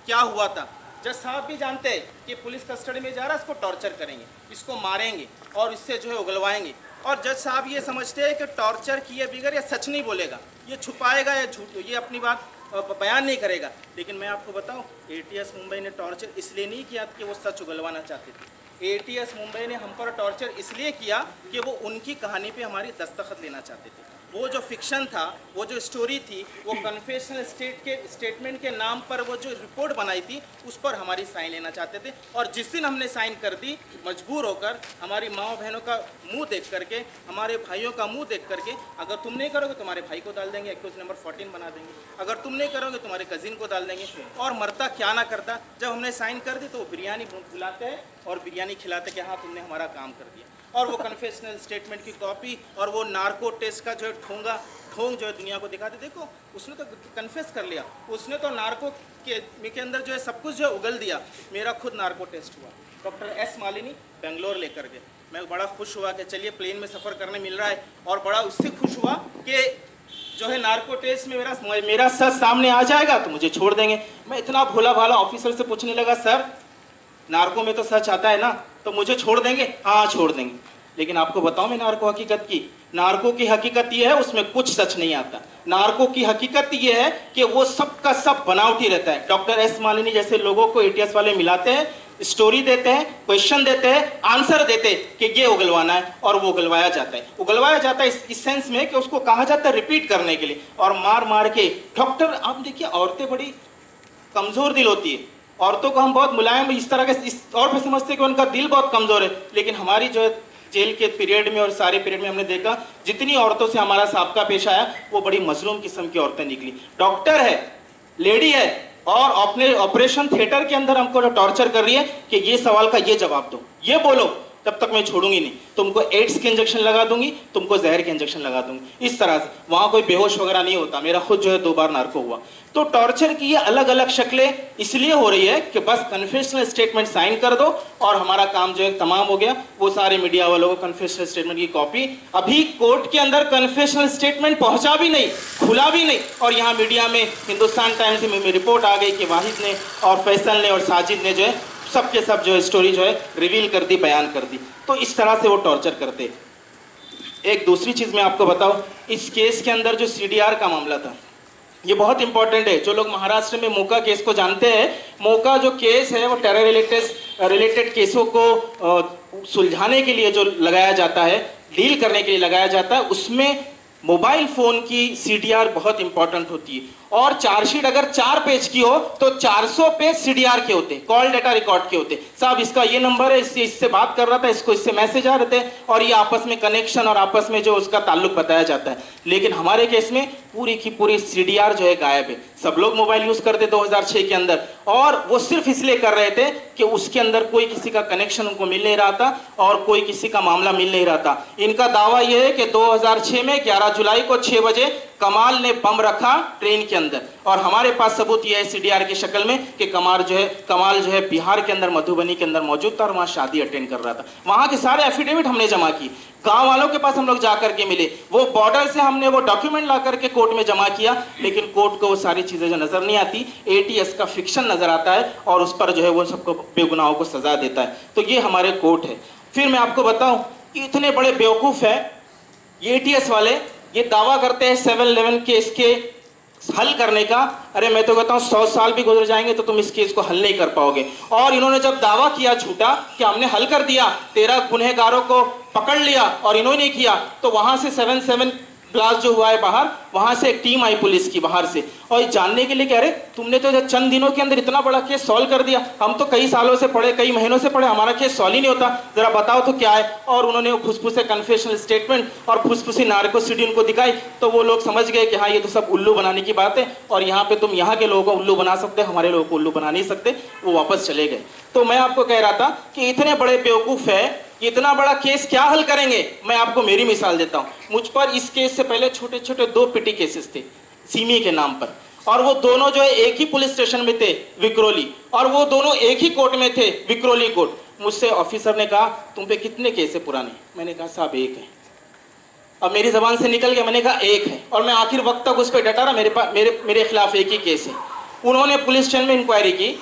क्या हुआ था। जज साहब भी जानते हैं कि पुलिस कस्टडी में जा रहा है, इसको टॉर्चर करेंगे, इसको मारेंगे और इससे जो है उगलवाएंगे। और जज साहब ये समझते हैं कि टॉर्चर किए बगैर ये सच नहीं बोलेगा, ये छुपाएगा या झूठ, ये अपनी बात बयान नहीं करेगा। लेकिन मैं आपको बताऊं, ATS मुंबई ने टॉर्चर इसलिए नहीं किया कि वो सच उगलवाना चाहते थे। ATS मुंबई ने हम पर टॉर्चर इसलिए किया कि वो उनकी कहानी पे हमारी दस्तखत लेना चाहते थे। वो जो फिक्शन था, वो जो स्टोरी थी, वो कन्फेशनल स्टेटमेंट के नाम पर वो जो रिपोर्ट बनाई थी उस पर हमारी साइन लेना चाहते थे। और जिस दिन हमने साइन कर दी, मजबूर होकर, हमारी माँ बहनों का मुंह देख करके, हमारे भाइयों का मुंह देख करके, अगर तुम नहीं करोगे तुम्हारे भाई को डाल देंगे, एक्यूज नंबर 14 बना देंगे, अगर तुम नहीं करोगे तुम्हारे कजिन को डाल देंगे। और मरता क्या ना करता, जब हमने साइन कर दी तो वो बिरयानी बुलाते हैं और बिरयानी खिलाते कि हाँ तुमने हमारा काम कर दिया। और वो कन्फेशनल स्टेटमेंट की कॉपी और वो नार्को टेस्ट का जो है ठोंग जो है दुनिया को दिखाते, देखो उसने तो कन्फेस कर लिया, उसने तो नार्को के अंदर जो है सब कुछ जो है उगल दिया। मेरा खुद नार्को टेस्ट हुआ, डॉक्टर S मालिनी बेंगलोर लेकर गए। मैं बड़ा खुश हुआ कि चलिए प्लेन में सफ़र करने मिल रहा है, और बड़ा उससे खुश हुआ कि जो है नार्को टेस्ट में मेरा सच सामने आ जाएगा तो मुझे छोड़ देंगे। मैं इतना भोला भाला ऑफिसर से पूछने लगा, सर नार्को में तो सच आता है ना, तो मुझे छोड़ देंगे? हाँ छोड़ देंगे। लेकिन आपको बताऊं मैं नार्को हकीकत की, नार्को की हकीकत ये है उसमें कुछ सच नहीं आता। नार्को की हकीकत ये है कि वो सब का सब बनावटी रहता है। डॉक्टर S मालिनी जैसे लोगों को ATS वाले मिलाते हैं, स्टोरी देते हैं, क्वेश्चन देते हैं, आंसर देते हैं कि ये उगलवाना है, और वो उगलवाया जाता है। उगलवाया जाता है इस सेंस में कि उसको कहा जाता है रिपीट करने के लिए, और मार मार के डॉक्टर, आप देखिए औरतें बड़ी कमज़ोर दिल होती है, औरतों को हम बहुत मुलायम इस तरह के इस और भी समझते हैं कि उनका दिल बहुत कमज़ोर है। लेकिन हमारी जो है जेल के पीरियड में और सारे पीरियड में हमने देखा जितनी औरतों से हमारा साबका पेश आया वो बड़ी मजलूम किस्म की औरतें निकली। डॉक्टर है, लेडी है, और अपने ऑपरेशन थिएटर के अंदर हमको टॉर्चर कर रही है कि ये सवाल का ये जवाब दो, ये बोलो, तब तक मैं छोड़ूंगी नहीं, तुमको एड्स के इंजेक्शन लगा दूंगी, तुमको जहर के इंजेक्शन लगा दूंगी। इस तरह से वहाँ कोई बेहोश वगैरह नहीं होता। मेरा खुद जो है 2 बार नार्को हुआ। तो टॉर्चर की ये अलग अलग शक्लें इसलिए हो रही है कि बस कन्फेशनल स्टेटमेंट साइन कर दो और हमारा काम जो है तमाम हो गया। वो सारे मीडिया वालों को कन्फेशनल स्टेटमेंट की कॉपी, अभी कोर्ट के अंदर कन्फेशनल स्टेटमेंट पहुंचा भी नहीं, खुला भी नहीं, और यहाँ मीडिया में हिंदुस्तान टाइम्स में रिपोर्ट आ गई कि वाहिद ने और फैसल ने और साजिद ने जो है सब के सब जो है स्टोरी जो है रिवील कर दी, बयान कर दी। तो इस तरह से वो टॉर्चर करते। एक दूसरी चीज़ मैं आपको बताऊं, इस केस के अंदर जो CDR का मामला था ये बहुत इंपॉर्टेंट है। जो लोग महाराष्ट्र में मोका केस को जानते हैं, मोका जो केस है वो टेरर रिलेटेड केसों को सुलझाने के लिए जो लगाया जाता है, डील करने के लिए लगाया जाता है, उसमें मोबाइल फ़ोन की CDR बहुत इंपॉर्टेंट होती है। और चार्जशीट अगर 4 पेज की हो तो 400 पेज CDR के होते हैं, कॉल डेटा रिकॉर्ड के होते हैं। साहब इसका ये नंबर है, इससे बात कर रहा था, इसको इससे मैसेज आ रहे थे, और ये आपस में कनेक्शन और आपस में जो उसका ताल्लुक बताया जाता है। लेकिन हमारे केस में पूरी की पूरी CDR जो है गायब है। सब लोग मोबाइल यूज़ करते 2006 के अंदर, और वो सिर्फ इसलिए कर रहे थे कि उसके अंदर कोई किसी का कनेक्शन उनको मिल नहीं रहा था और कोई किसी का मामला मिल नहीं रहा था। इनका दावा यह है कि 2006 में 11 जुलाई को 6 बजे कमाल ने बम रखा ट्रेन के अंदर, और हमारे पास सबूत यह है CDR की शक्ल में कि कमाल जो है बिहार के अंदर मधुबनी के अंदर मौजूद था और वहाँ शादी अटेंड कर रहा था। वहाँ के सारे एफिडेविट हमने जमा की, गांव वालों के पास हम लोग जाकर के मिले, वो बॉर्डर से हमने वो डॉक्यूमेंट ला करके कोर्ट में जमा किया, लेकिन कोर्ट को वो सारी चीज़ें जो नज़र नहीं आती, ATS का फिक्शन नज़र आता है और उस पर जो है वो सबको बेगुनाहों को सजा देता है। तो ये हमारे कोर्ट है। फिर मैं आपको बताऊं कि इतने बड़े बेवकूफ़ है ये ATS वाले, ये दावा करते हैं 7/11 केस के हल करने का। अरे मैं तो कहता हूँ 100 साल भी गुजर जाएंगे तो तुम इस केस को हल नहीं कर पाओगे। और इन्होंने जब दावा किया झूठा कि हमने हल कर दिया, 13 गुनहगारों को पकड़ लिया, और इन्होंने किया, तो वहां से 7/7 ब्लास्ट जो हुआ है बाहर, वहां से एक टीम आई पुलिस की बाहर से, और जानने के लिए कह रहे तुमने तो चंद दिनों के अंदर इतना बड़ा केस सॉल्व कर दिया, हम तो कई सालों से पढ़े, कई महीनों से पढ़े, हमारा केस सॉल्व ही नहीं होता, जरा बताओ तो क्या है। और उन्होंने फुसफुसे कन्फेशनल स्टेटमेंट और फुसफुसी नार्कोसिटी उनको दिखाई, तो वो लोग समझ गए कि हाँ ये तो सब उल्लू बनाने की बात है, और यहाँ पे तुम यहाँ के लोगों को उल्लू बना सकते, हमारे लोगों को उल्लू बना नहीं सकते। वो वापस चले गए। तो मैं आपको कह रहा था कि इतने बड़े बेवकूफ़ है, इतना बड़ा केस क्या हल करेंगे। मैं आपको मेरी मिसाल देता हूँ। मुझ पर इस केस से पहले छोटे छोटे 2 पिटी केसेस थे सिमी के नाम पर, और वो दोनों जो है एक ही पुलिस स्टेशन में थे, विक्रोली, और वो दोनों एक ही कोर्ट में थे, विक्रोली कोर्ट। मुझसे ऑफिसर ने कहा तुम पे कितने केस है पुराने? मैंने कहा साहब 1 है। अब मेरी जबान से निकल गया, मैंने कहा 1 है, और मैं आखिर वक्त तक उस पर डटा रहा, मेरे खिलाफ 1 ही केस है। उन्होंने पुलिस स्टेशन में इंक्वायरी की,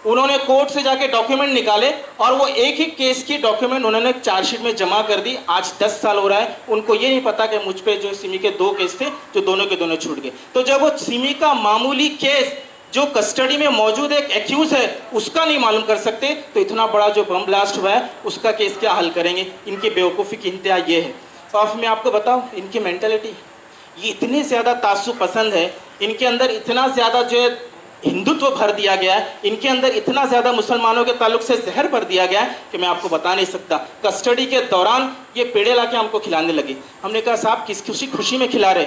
उन्होंने कोर्ट से जाके डॉक्यूमेंट निकाले, और वो एक ही केस की डॉक्यूमेंट उन्होंने चार्जशीट में जमा कर दी। आज 10 साल हो रहा है, उनको ये नहीं पता कि मुझ पे जो सिमी के 2 केस थे जो दोनों के दोनों छूट गए। तो जब वो सिमी का मामूली केस जो कस्टडी में मौजूद एक एक्यूज है उसका नहीं मालूम कर सकते, तो इतना बड़ा जो बम ब्लास्ट हुआ है उसका केस क्या हल करेंगे। इनकी बेवकूफ़ी की इंतहा ये है। और मैं आपको बताऊँ इनकी मेंटालिटी, ये इतने ज़्यादा तासुब पसंद है, इनके अंदर इतना ज़्यादा जो है हिंदुत्व भर दिया गया है, इनके अंदर इतना ज़्यादा मुसलमानों के ताल्लुक से जहर भर दिया गया है कि मैं आपको बता नहीं सकता। कस्टडी के दौरान ये पेड़े ला के हमको खिलाने लगे। हमने कहा साहब किस खुशी में खिला रहे,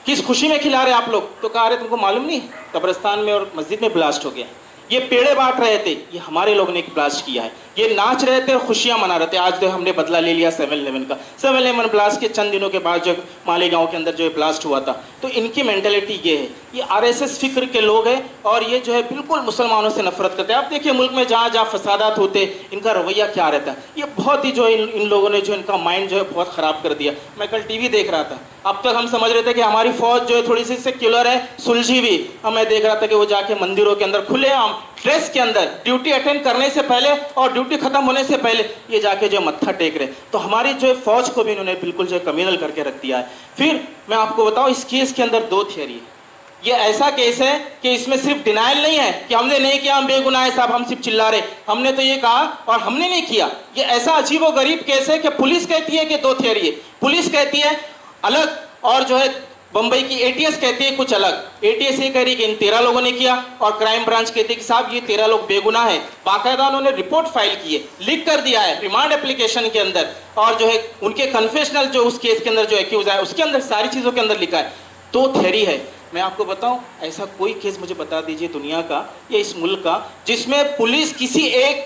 किस खुशी में खिला रहे आप लोग? तो कहा रहे तुमको मालूम नहीं कब्रिस्तान में और मस्जिद में ब्लास्ट हो गया। ये पेड़े बांट रहे थे, ये हमारे लोगों ने ब्लास्ट किया है। ये नाच रहे थे और खुशियां मना रहे थे। आज जो हमने बदला ले लिया 7/11 का। 7/11 ब्लास्ट के चंद दिनों के बाद जो मालेगांव के अंदर जो ब्लास्ट हुआ था, तो इनकी मेंटालिटी ये है, ये RSS फिक्र के लोग हैं, और ये जो है बिल्कुल मुसलमानों से नफरत करते हैं। आप देखिए मुल्क में जहाँ जहाँ फसादात होते इनका रवैया क्या रहता है। ये बहुत ही जो इन लोगों ने जो इनका माइंड जो है बहुत ख़राब कर दिया। मैं कल TV देख रहा था, अब तक हम समझ रहे थे कि हमारी फौज जो है थोड़ी सी सेक्युलर है, सुलझी भी। अब मैं देख रहा था कि वो जाके मंदिरों के अंदर खुलेआम ड्रेस के अंदर ड्यूटी अटेंड करने से पहले और ड्यूटी खत्म होने से पहले ये जाके जो मत्था टेक रहे। तो हमारी जो फौज को भी इन्होंने बिल्कुल जो कम्युनल करके रख दिया है। फिर मैं आपको बताऊं इस केस के अंदर 2 थियरी है। ये ऐसा केस है कि इसमें सिर्फ डिनाइल नहीं है कि हमने नहीं किया, हम बेगुनाह है साहब, हम सिर्फ चिल्ला रहे, हमने तो ये कहा और हमने नहीं किया। ये ऐसा अजीबोगरीब केस है कि पुलिस कहती है कि 2 थियरी है। पुलिस कहती है अलग, और जो है बंबई की ATS कहती है कुछ अलग। ATS ये कह रही कि इन 13 लोगों ने किया, और क्राइम ब्रांच कहती है कि साहब ये 13 लोग बेगुनाह है। बाकायदा उन्होंने रिपोर्ट फाइल की है, लिख कर दिया है रिमांड एप्लीकेशन के अंदर, और जो है उनके कन्फेशनल जो उस केस के अंदर जो एक्यूज है उसके अंदर सारी चीज़ों के अंदर लिखा है। 2 थियरी है। मैं आपको बताऊं ऐसा कोई केस मुझे बता दीजिए दुनिया का या इस मुल्क का जिसमें पुलिस किसी एक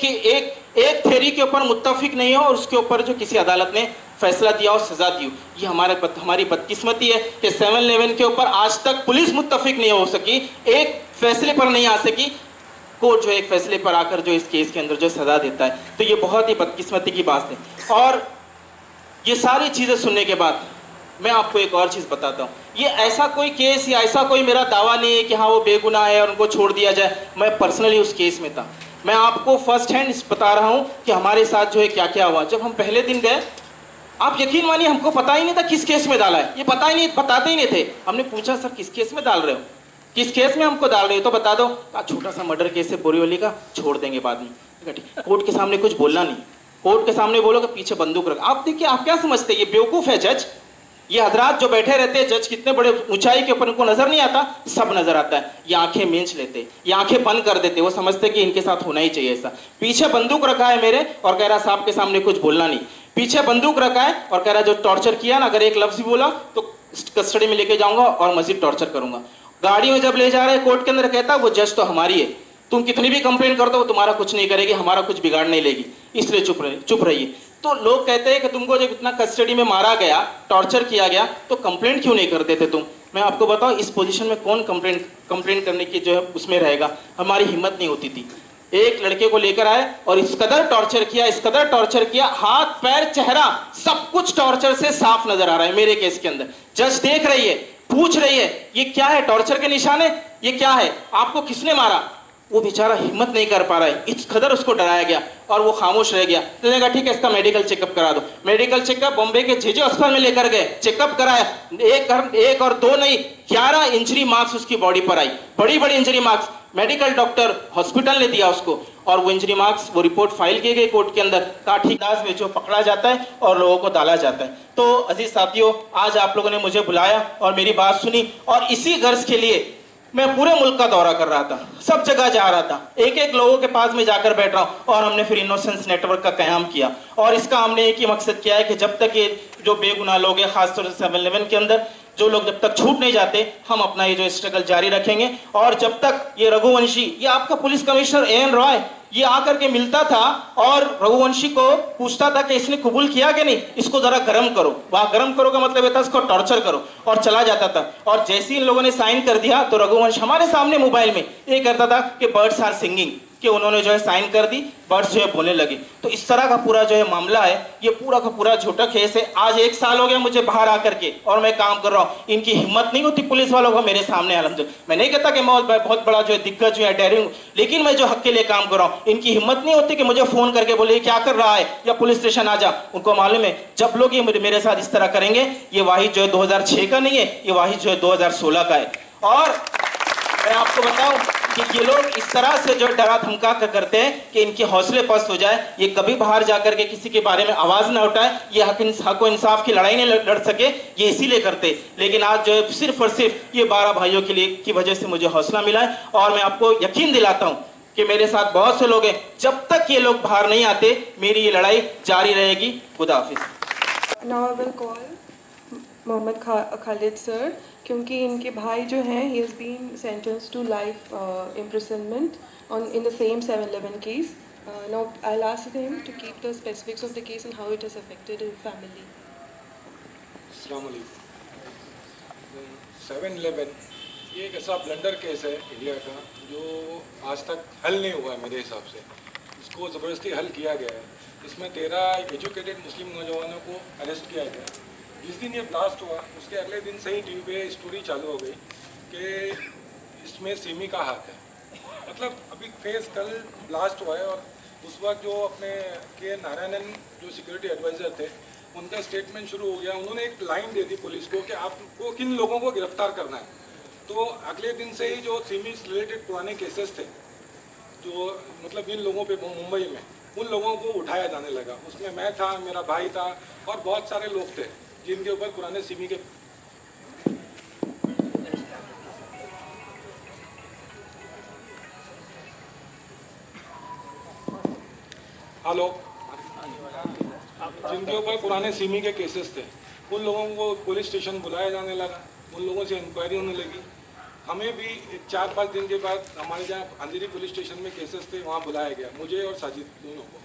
थियरी के ऊपर मुत्तफिक नहीं हो और उसके ऊपर जो किसी अदालत ने फैसला दिया और सजा दी हो। ये हमारी बदकिस्मती है कि 7/11 के ऊपर आज तक पुलिस मुत्तफिक नहीं हो सकी, एक फैसले पर नहीं आ सकी। कोर्ट जो एक फैसले पर आकर जो इस केस के अंदर जो सजा देता है, तो ये बहुत ही बदकिस्मती की बात है। और ये सारी चीज़ें सुनने के बाद मैं आपको एक और चीज़ बताता हूँ। ये ऐसा कोई केस या ऐसा कोई मेरा दावा नहीं है कि हाँ वो बेगुनाह है और उनको छोड़ दिया जाए। मैं पर्सनली उस केस में था। मैं आपको फर्स्ट हैंड बता रहा हूँ कि हमारे साथ जो है क्या क्या हुआ। जब हम पहले दिन गए आप यकीन मानिए हमको पता ही नहीं था किस केस में डाला है, ये पता ही नहीं, बताते ही नहीं थे। हमने पूछा सर किस केस में डाल रहे हो, किस केस में हमको डाल रहे हो तो बता दो। छोटा सा मर्डर केस है बोरीवली का, छोड़ देंगे बाद में। कोर्ट के सामने कुछ बोलना नहीं, कोर्ट के सामने बोलो कि पीछे बंदूक रख। आप देखिए आप क्या समझते हैं ये बेवकूफ है जज, ये हजरात जो बैठे रहते हैं जज कितने बड़े ऊंचाई के ऊपर, उनको नजर नहीं आता, सब नजर आता है। ये आंखें मींच लेते, ये आंखें बंद कर देते, वो समझते कि इनके साथ होना ही चाहिए ऐसा। पीछे बंदूक रखा है मेरे और कह रहा साहब के सामने कुछ बोलना नहीं। पीछे बंदूक रखा है और कह रहा जो टॉर्चर किया ना, अगर एक लफ्ज भी बोला तो कस्टडी में लेके जाऊंगा और मजीद टॉर्चर करूंगा। गाड़ी में जब ले जा रहे हैं कोर्ट के अंदर कहता वो जज तो हमारी है, तुम कितनी भी कंप्लेन कर दो वो तुम्हारा कुछ नहीं करेगी, हमारा कुछ बिगाड़ नहीं लेगी, इसलिए चुप रहिए। तो लोग कहते हैं कि तुमको जब इतना कस्टडी में मारा गया, टॉर्चर किया गया, तो कंप्लेंट क्यों नहीं करते थे तुम। मैं आपको बताऊं इस पोजीशन में कौन कंप्लेंट करने की जो है उसमें रहेगा, हमारी हिम्मत नहीं होती थी। एक लड़के को लेकर आए और इस कदर टॉर्चर किया, इस कदर टॉर्चर किया, हाथ पैर चेहरा सब कुछ टॉर्चर से साफ नजर आ रहा है मेरे केस के अंदर। जज देख रही है, पूछ रही है ये क्या है, टॉर्चर के निशान है, ये क्या है, आपको किसने मारा। वो बेचारा हिम्मत नहीं कर पा रहा है, इस कदर उसको डराया गया और वो खामोश रह गया। तो कहा ठीक है इसका मेडिकल चेकअप करा दो। मेडिकल चेकअप बॉम्बे के जेजे अस्पताल में लेकर गए, चेकअप कराया, एक और दो नहीं 11 इंजरी मार्क्स उसकी बॉडी पर आई, बड़ी बड़ी injury marks. Medical doctor hospital ने दिया उसको और वो इंजरी मार्क्स वो रिपोर्ट फाइल की गई कोर्ट के अंदर। कहा ठीक अंदाज में जो पकड़ा जाता है और लोगों को डाला जाता है। तो अजीज साथियों आज आप लोगों ने मुझे बुलाया और मेरी बात सुनी और इसी गर्ज के लिए मैं पूरे मुल्क का दौरा कर रहा था, सब जगह जा रहा था, एक एक लोगों के पास में जाकर बैठ रहा हूँ और हमने फिर इनोसेंस नेटवर्क का क़याम किया। और इसका हमने एक ही मकसद किया है कि जब तक ये जो बेगुनाह लोग हैं खासतौर से 7-11 के अंदर जो लोग जब तक छूट नहीं जाते, हम अपना ये जो स्ट्रगल जारी रखेंगे। और जब तक ये रघुवंशी, ये आपका पुलिस कमिश्नर एएन रॉय, ये आकर के मिलता था और रघुवंशी को पूछता था कि इसने कबूल किया कि नहीं, इसको जरा गर्म करो। वहां गर्म करो का मतलब ये था इसको टॉर्चर करो, और चला जाता था। और जैसे ही इन लोगों ने साइन कर दिया तो रघुवंश हमारे सामने मोबाइल में ये करता था कि बर्ड्स आर सिंगिंग, कि उन्होंने जो है साइन कर दी, बर्ड्स जो है बोलने लगे। तो इस तरह का पूरा जो है मामला है, ये पूरा का पूरा झूठा केस है। आज 1 साल हो गया मुझे बाहर आकर के और मैं काम कर रहा हूँ। इनकी हिम्मत नहीं होती पुलिस वालों को मेरे सामने। अल्हम्दुलिल्लाह मैं नहीं कहता कि मैं बहुत बड़ा जो है दिग्गज हूँ या डेयरिंग, लेकिन मैं जो हक के लिए काम कर रहा हूँ, इनकी हिम्मत नहीं होती कि मुझे फोन करके बोले क्या कर रहा है या पुलिस स्टेशन आ जा। उनको मालूम है जब लोग ये मेरे साथ इस तरह करेंगे, ये वाहिद जो है 2006 का नहीं है, ये वाहिद जो है 2016 का है। और मैं आपको बताऊं कि ये लोग इस तरह से जो डरा धमका कर करते हैं कि इनके हौसले पस्त हो जाए, ये कभी बाहर जाकर के किसी के बारे में आवाज ना उठाए, ये हक व इंसाफ की लड़ाई नहीं लड़ सके, ये इसीलिए करते। लेकिन आज जो है सिर्फ और सिर्फ ये 12 भाइयों के लिए की वजह से मुझे हौसला मिला है। और मैं आपको यकीन दिलाता हूँ कि मेरे साथ बहुत से लोग हैं, जब तक ये लोग बाहर नहीं आते मेरी ये लड़ाई जारी रहेगी। खुदा हाफिज। Now I will call Mohammad Khalid sir, क्योंकि इनके भाई जो हैं he has been sentenced to life imprisonment in the same 7/11 case. Now I'll ask him to keep the specifics of the case and how it has affected his family. अस्सलाम वालेकुम। 7/11 ये एक ऐसा ब्लंडर केस है India का जो आज तक हल नहीं हुआ है मेरे हिसाब से। इसको ज़बरदस्ती हल किया गया है। इसमें 13 एजुकेटेड मुस्लिम नौजवानों को अरेस्ट किया गया। जिस दिन ये ब्लास्ट हुआ उसके अगले दिन से ही टीवी पे स्टोरी चालू हो गई कि इसमें सिमी का हाथ है। मतलब अभी केस कल ब्लास्ट हुआ है और उस वक्त जो अपने के नारायणन जो सिक्योरिटी एडवाइज़र थे उनका स्टेटमेंट शुरू हो गया। उन्होंने एक लाइन दे दी पुलिस को कि आपको किन लोगों को गिरफ्तार करना है। तो अगले दिन से ही जो सिमी से रिलेटेड पुराने केसेस थे जो मतलब इन लोगों पे मुंबई में, उन लोगों को उठाया जाने लगा। उसमें मैं था, मेरा भाई था और बहुत सारे लोग थे जिनके ऊपर पुराने सिमी के जिनके ऊपर पुराने सिमी के केसेस थे, उन लोगों को पुलिस स्टेशन बुलाया जाने लगा। उन लोगों से इंक्वायरी होने लगी। हमें भी 4-5 दिन के बाद हमारे जहाँ अंधेरी पुलिस स्टेशन में केसेस थे वहाँ बुलाया गया, मुझे और साजिद दोनों को।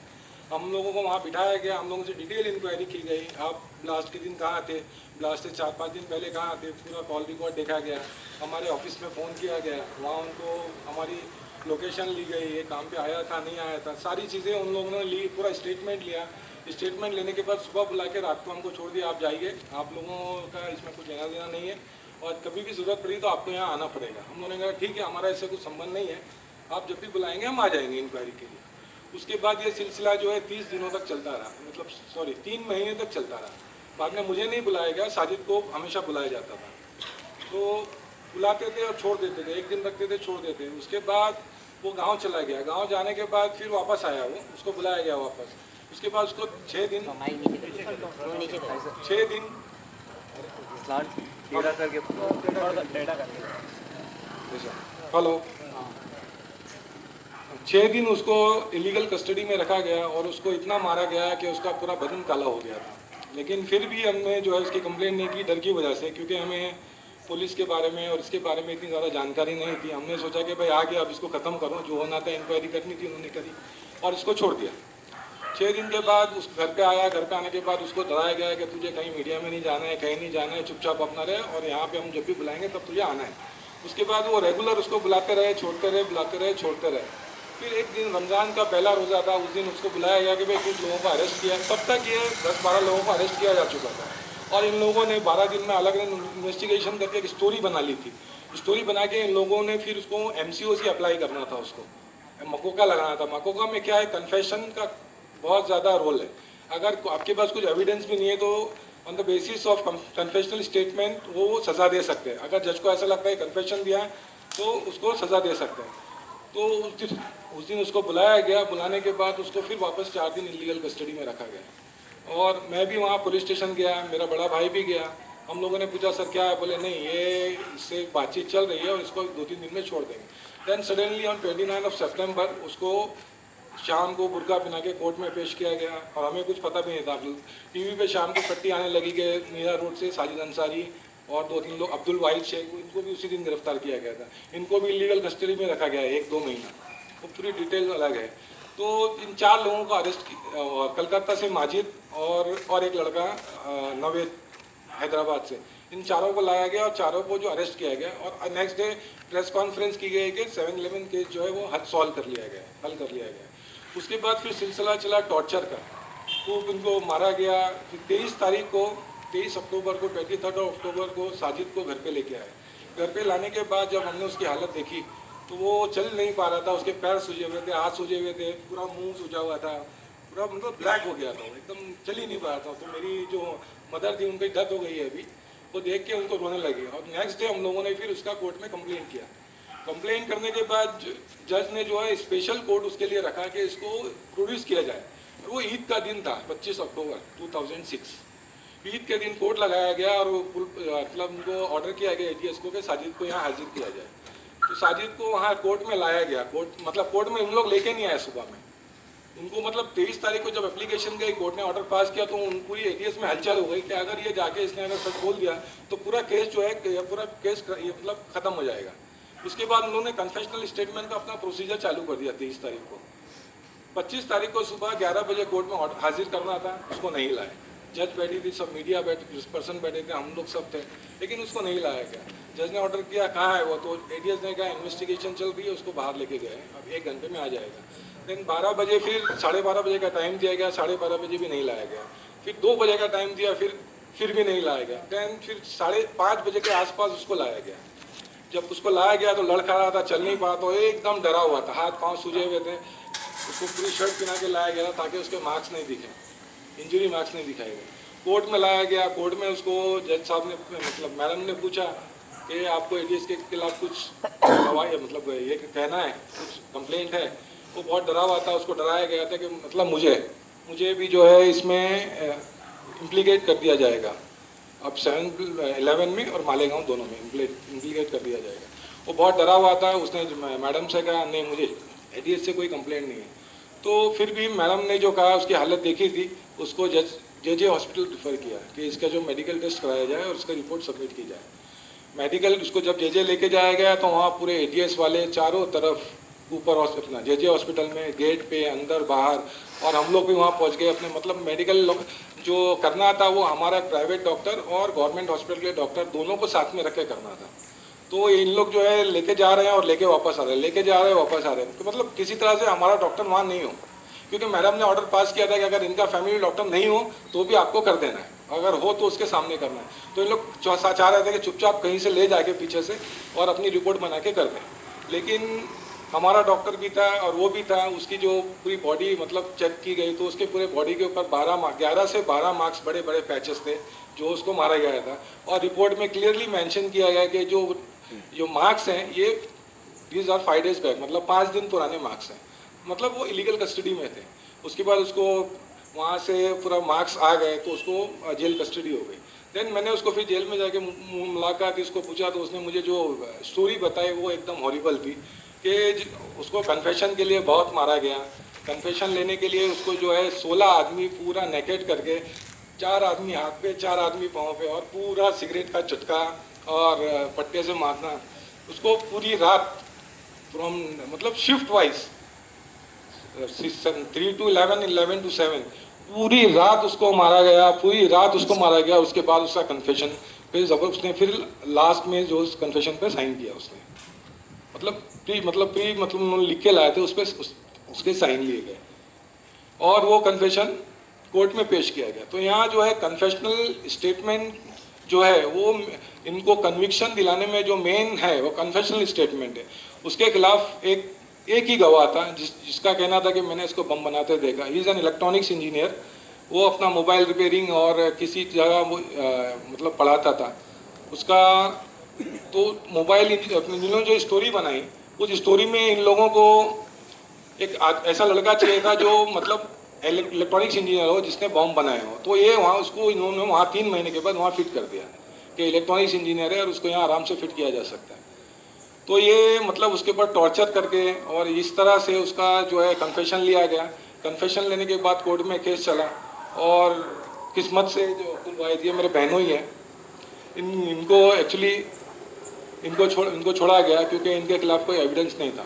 हम लोगों को वहाँ बिठाया गया, हम लोगों से डिटेल इंक्वायरी की गई। आप ब्लास्ट के दिन कहाँ थे, ब्लास्ट से 4-5 दिन पहले कहाँ थे, पूरा कॉल रिकॉर्ड देखा गया। हमारे ऑफिस में फ़ोन किया गया, वहाँ उनको हमारी लोकेशन ली गई, ये काम पे आया था नहीं आया था, सारी चीज़ें उन लोगों ने ली। पूरा स्टेटमेंट लिया। स्टेटमेंट लेने के बाद सुबह बुला के रात को हमको छोड़ दिया, आप जाइए, आप लोगों का इसमें कुछ लेना देना नहीं है और कभी भी ज़रूरत पड़ी तो आपको यहाँ आना पड़ेगा। हम लोगों ने कहा ठीक है, हमारा इससे कुछ संबंध नहीं है, आप जब भी बुलाएंगे हम आ जाएंगे इंक्वायरी के लिए। उसके बाद ये सिलसिला जो है 30 दिनों तक चलता रहा, मतलब 3 महीने तक चलता रहा। बाद में मुझे नहीं बुलाया गया, साजिद को हमेशा बुलाया जाता था। तो बुलाते थे और छोड़ देते थे, एक दिन रखते थे छोड़ देते। उसके बाद वो गांव चला गया, गांव जाने के बाद फिर वापस आया, वो उसको बुलाया गया वापस। उसके बाद उसको 6 दिन हेलो 6 दिन उसको इलीगल कस्टडी में रखा गया और उसको इतना मारा गया कि उसका पूरा बदन काला हो गया था। लेकिन फिर भी हमने जो है उसकी कंप्लेंट नहीं की, डर की वजह से, क्योंकि हमें पुलिस के बारे में और इसके बारे में इतनी ज़्यादा जानकारी नहीं थी। हमने सोचा कि भाई आ गया, अब इसको ख़त्म करो, जो होना था इंक्वायरी करनी थी उन्होंने करी और इसको छोड़ दिया। 6 दिन के बाद उस घर पे आया, घर पे आने के बाद उसको डराया गया कि तुझे कहीं मीडिया में नहीं जाना है, कहीं नहीं जाना है, चुपचाप अपना रहे और यहाँ पे हम जब भी बुलाएंगे तब तुझे आना है। उसके बाद वो रेगुलर उसको बुलाते रहे, छोड़ते रहे, बुलाते रहे, छोड़ते रहे। फिर एक दिन रमज़ान का पहला रोज़ा था, उस दिन उसको बुलाया गया कि भाई कुछ लोगों को अरेस्ट किया। तब तक ये 10-12 लोगों को अरेस्ट किया जा चुका था और इन लोगों ने 12 दिन में अलग अलग इन्वेस्टिगेशन करके एक स्टोरी बना ली थी। स्टोरी बना के इन लोगों ने फिर उसको MCOC अप्लाई करना था, उसको मकोका लगाना था। मकोका में क्या है, कन्फेशन का बहुत ज़्यादा रोल है। अगर आपके पास कुछ एविडेंस भी नहीं है तो on the basis of confessional statement वो सज़ा दे सकते हैं। अगर जज को ऐसा लगता है कन्फेशन दिया है तो उसको सज़ा दे सकते हैं। तो उस दिन उसको बुलाया गया, बुलाने के बाद उसको फिर वापस 4 दिन इलीगल कस्टडी में रखा गया और मैं भी वहाँ पुलिस स्टेशन गया, मेरा बड़ा भाई भी गया। हम लोगों ने पूछा सर क्या है, बोले नहीं ये इससे बातचीत चल रही है और इसको 2-3 दिन में छोड़ देंगे। देन सडनली ऑन 29 सितंबर उसको शाम को बुर्का पहना के कोर्ट में पेश किया गया और हमें कुछ पता भी नहीं था। टीवी पे शाम को पट्टी आने लगी कि मीरा रोड से साजिद अंसारी और 2-3 लोग, अब्दुल वाहिद शेख, इनको भी उसी दिन गिरफ्तार किया गया था। इनको भी इलीगल कस्टडी में रखा गया है 1-2 महीना, वो पूरी डिटेल अलग है। तो इन 4 लोगों को अरेस्ट कलकत्ता से माजिद और एक लड़का नवेद हैदराबाद से, इन चारों को लाया गया और चारों को जो अरेस्ट किया गया और नेक्स्ट डे प्रेस कॉन्फ्रेंस की गई कि 7/11 केस जो है वो हल कर लिया गया। उसके बाद फिर सिलसिला चला टॉर्चर का, खूब इनको मारा गया। फिर 23 अक्टूबर को 23 अक्टूबर को साजिद को घर पे लेके आए। घर पे लाने के बाद जब हमने उसकी हालत देखी तो वो चल नहीं पा रहा था, उसके पैर सूजे हुए थे, हाथ सूजे हुए थे, पूरा मुंह सूजा हुआ था, पूरा मतलब ब्लैक हो गया था, एकदम चल ही नहीं पा रहा था। तो मेरी जो मदर थी उनकी डेथ हो गई है अभी, वो देख के उनको रोने लगे और नेक्स्ट डे हम लोगों ने फिर उसका कोर्ट में कंप्लेंट किया। कंप्लेंट करने के बाद जज ने जो है स्पेशल कोर्ट उसके लिए रखा कि इसको प्रोड्यूस किया जाए। वो ईद का दिन था 25 अक्टूबर 2006। ईद के दिन कोर्ट लगाया गया और मतलब उनको ऑर्डर किया गया ATS को कि साजिद को यहाँ हाजिर किया जाए। तो साजिद को वहाँ कोर्ट में लाया गया। कोर्ट में उन लोग लेके नहीं आए सुबह में, उनको मतलब 23 तारीख को जब एप्लीकेशन गई, कोर्ट ने ऑर्डर पास किया तो पूरी ATS में हलचल हो गई कि अगर ये जाके इसने अगर सच बोल दिया तो पूरा केस जो है पूरा केस ये मतलब ख़त्म हो जाएगा। उसके बाद उन्होंने कन्फेशनल स्टेटमेंट का अपना प्रोसीजर चालू कर दिया 23 तारीख को। 25 तारीख को सुबह 11 बजे कोर्ट में हाजिर करना था, उसको नहीं लाए। जज बैठी थी, सब मीडिया पर्सन बैठे थे, हम लोग सब थे, लेकिन उसको नहीं लाया गया। जज ने ऑर्डर किया कहाँ है वो, तो ATS ने कहा इन्वेस्टिगेशन चल रही है, उसको बाहर लेके गए, अब 1 घंटे में आ जाएगा। देन 12 बजे फिर 12:30 बजे का टाइम दिया गया, 12:30 बजे भी नहीं लाया गया। फिर 2 बजे का टाइम दिया, फिर भी नहीं लाया गया। देन फिर 5:30 बजे के आसपास उसको लाया गया। जब उसको लाया गया तो लड़खड़ा रहा था, चल नहीं पा रहा था, एकदम डरा हुआ था, हाथ पाँव सूजे हुए थे। उसको पूरी शर्ट पहना के लाया गया ताकि उसके मार्क्स नहीं दिखे, इंजरी मार्क्स नहीं दिखाए गए। कोर्ट में लाया गया। कोर्ट में उसको जज साहब ने मतलब मैडम ने पूछा कि आपको ATS के खिलाफ कुछ गवाही मतलब ये कहना है, कुछ कंप्लेंट है। वो बहुत डरा हुआ था, उसको डराया गया था कि मतलब मुझे भी जो है इसमें इम्प्लीकेट कर दिया जाएगा, अब 7/11 में और मालेगांव दोनों में इम्प्लीकेट कर दिया जाएगा। वो बहुत डरा हुआ था। उसने मैडम से कहा नहीं मुझे ATS से कोई कंप्लेंट नहीं है। तो फिर भी मैडम ने जो कहा, उसकी हालत देखी थी, उसको JJ हॉस्पिटल रिफ़र किया कि इसका जो मेडिकल टेस्ट कराया जाए और उसका रिपोर्ट सबमिट की जाए। मेडिकल उसको जब JJ लेके जाया गया तो वहाँ पूरे ATS वाले चारों तरफ ऊपर हॉस्पिटल JJ हॉस्पिटल में गेट पे अंदर बाहर, और हम लोग भी वहाँ पहुँच गए। अपने मतलब मेडिकल जो करना था वो हमारा प्राइवेट डॉक्टर और गवर्नमेंट हॉस्पिटल के डॉक्टर दोनों को साथ में रख के करना था। तो इन लोग जो है लेके जा रहे हैं और लेके वापस आ रहे हैं, लेके जा रहे हैं वापस आ रहे हैं। तो मतलब किसी तरह से हमारा डॉक्टर वहाँ नहीं हो, क्योंकि मैडम ने ऑर्डर पास किया था कि अगर इनका फैमिली डॉक्टर नहीं हो तो भी आपको कर देना है, अगर हो तो उसके सामने करना है। तो इन लोग चाह रहे थे कि चुपचाप कहीं से ले जाके पीछे से और अपनी रिपोर्ट बना के कर दें। लेकिन हमारा डॉक्टर भी था और वो भी था, उसकी जो पूरी बॉडी मतलब चेक की गई तो उसके पूरे बॉडी के ऊपर 11 से 12 मार्क्स बड़े बड़े पैचेस थे जो उसको मारा गया था। और रिपोर्ट में क्लियरली मेंशन किया गया कि जो मार्क्स हैं ये दीज आर 5 days बैक, मतलब 5 दिन पुराने मार्क्स हैं, मतलब वो इलीगल कस्टडी में थे। उसके बाद उसको वहाँ से पूरा मार्क्स आ गए तो उसको जेल कस्टडी हो गई। देन मैंने उसको फिर जेल में जाके मुलाकात की, उसको पूछा तो उसने मुझे जो स्टोरी बताई वो एकदम हॉरिबल थी कि उसको कन्फेशन के लिए बहुत मारा गया। कन्फेशन लेने के लिए उसको जो है 16 आदमी पूरा नेकेट करके, 4 आदमी हाथ पे 4 आदमी पाँव पे और पूरा सिगरेट का चुटका और पट्टे से मारना, उसको पूरी रात फ्रॉम मतलब शिफ्ट वाइज 3 to 11, 11 to 7 पूरी रात उसको मारा गया, पूरी रात उसको मारा गया। उसके बाद उसका कन्फेशन फिर जब उसने फिर लास्ट में जो उस कन्फेशन पे साइन किया उसने, मतलब उन्होंने लिख के लाए थे, उस पर उसके साइन लिए गए और वो कन्फेशन कोर्ट में पेश किया गया। तो यहाँ जो है कन्फेशनल स्टेटमेंट जो है वो इनको कन्विक्शन दिलाने में जो मेन है वो कन्फेशनल स्टेटमेंट है। उसके खिलाफ एक ही गवाह था जिसका कहना था कि मैंने इसको बम बनाते देखा। He is an electronics engineer, वो अपना मोबाइल रिपेयरिंग और किसी जगह मतलब पढ़ाता था उसका। तो मोबाइल इन्होंने जो स्टोरी बनाई उस स्टोरी में इन लोगों को एक ऐसा लड़का चाहिए था जो मतलब इलेक्ट्रॉनिक्स इंजीनियर हो जिसने बम बनाए हो। तो ये वहाँ उसको इन्होंने वहाँ 3 महीने के बाद वहाँ फिट कर दिया कि इलेक्ट्रॉनिक्स इंजीनियर है और उसको यहाँ आराम से फिट किया जा सकता है। तो ये मतलब उसके ऊपर टॉर्चर करके और इस तरह से उसका जो है कन्फेशन लिया गया। कन्फेशन लेने के बाद कोर्ट में केस चला और किस्मत से जो अब्दुल वाहिद ये मेरे बहनों ही हैं, इनको एक्चुअली इनको छोड़ा गया क्योंकि इनके खिलाफ कोई एविडेंस नहीं था।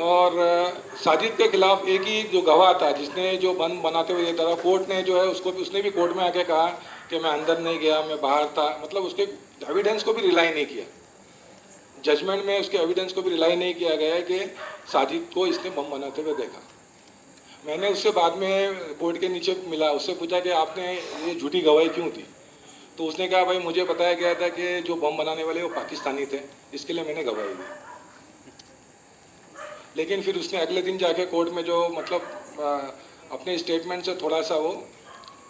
और साजिद के खिलाफ एक ही जो गवाह था जिसने जो बम बनाते हुए देखा था, कोर्ट ने जो है उसने भी कोर्ट में आके कहा कि मैं अंदर नहीं गया, मैं बाहर था, मतलब उसके एविडेंस को भी रिलाई नहीं किया। जजमेंट में उसके एविडेंस को भी रिलाई नहीं किया गया है कि साजिद को इसने बम बनाते हुए देखा। मैंने उससे बाद में बोर्ड के नीचे मिला, उससे पूछा कि आपने ये झूठी गवाही क्यों दी? तो उसने कहा भाई मुझे बताया गया था कि जो बम बनाने वाले वो पाकिस्तानी थे, इसके लिए मैंने गवाही दी। लेकिन फिर उसने अगले दिन जाके कोर्ट में जो मतलब अपने स्टेटमेंट से थोड़ा सा वो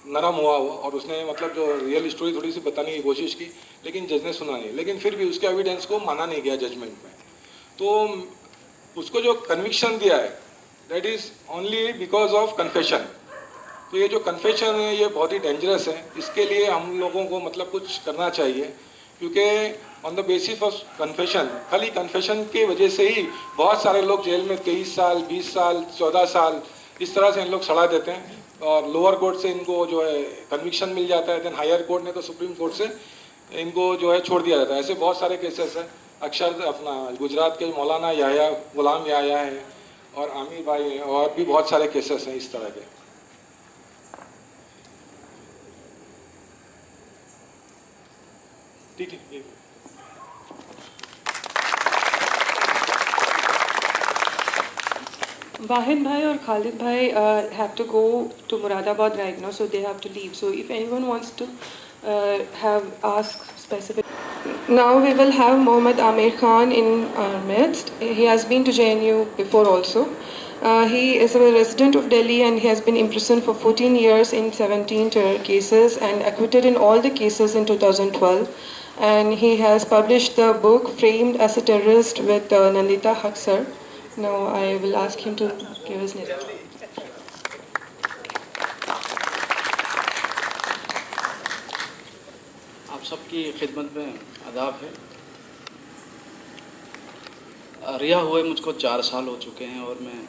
नरम हुआ वो, और उसने मतलब जो रियल स्टोरी थोड़ी सी बताने की कोशिश की, लेकिन जज ने सुना नहीं। लेकिन फिर भी उसके एविडेंस को माना नहीं गया जजमेंट में। तो उसको जो कन्विक्शन दिया है that is only because of confession. तो ये जो कन्फेशन है ये बहुत ही डेंजरस है, इसके लिए हम लोगों को मतलब कुछ करना चाहिए, क्योंकि on the basis of confession, खाली कन्फेशन की वजह से ही बहुत सारे लोग जेल में 23 साल, 20 साल, 14 साल इस तरह से इन लोग सड़ा देते हैं। और लोअर कोर्ट से इनको जो है कन्विक्शन मिल जाता है, देन हायर कोर्ट ने तो सुप्रीम कोर्ट से इनको जो है छोड़ दिया जाता है। ऐसे बहुत सारे केसेस हैं। अक्सर अपना गुजरात के मौलाना याया गुलाम याया है और आमिर भाई हैं, और भी बहुत सारे केसेस हैं इस तरह के। ठीक है। Wahid bhai or Khalid bhai have to go to Muradabad right now, so they have to leave. So if anyone wants to have asked specific. Now we will have Mohammad Amir Khan in our midst. He has been to JNU before also. He is a resident of Delhi and he has been imprisoned for 14 years in 17 terror cases and acquitted in all the cases in 2012. And he has published the book Framed as a Terrorist with Nandita Haksar. Now I will ask him to give his name. आप सबकी खिदमत में आदाब है। रिहा हुए मुझको 4 साल हो चुके हैं और मैं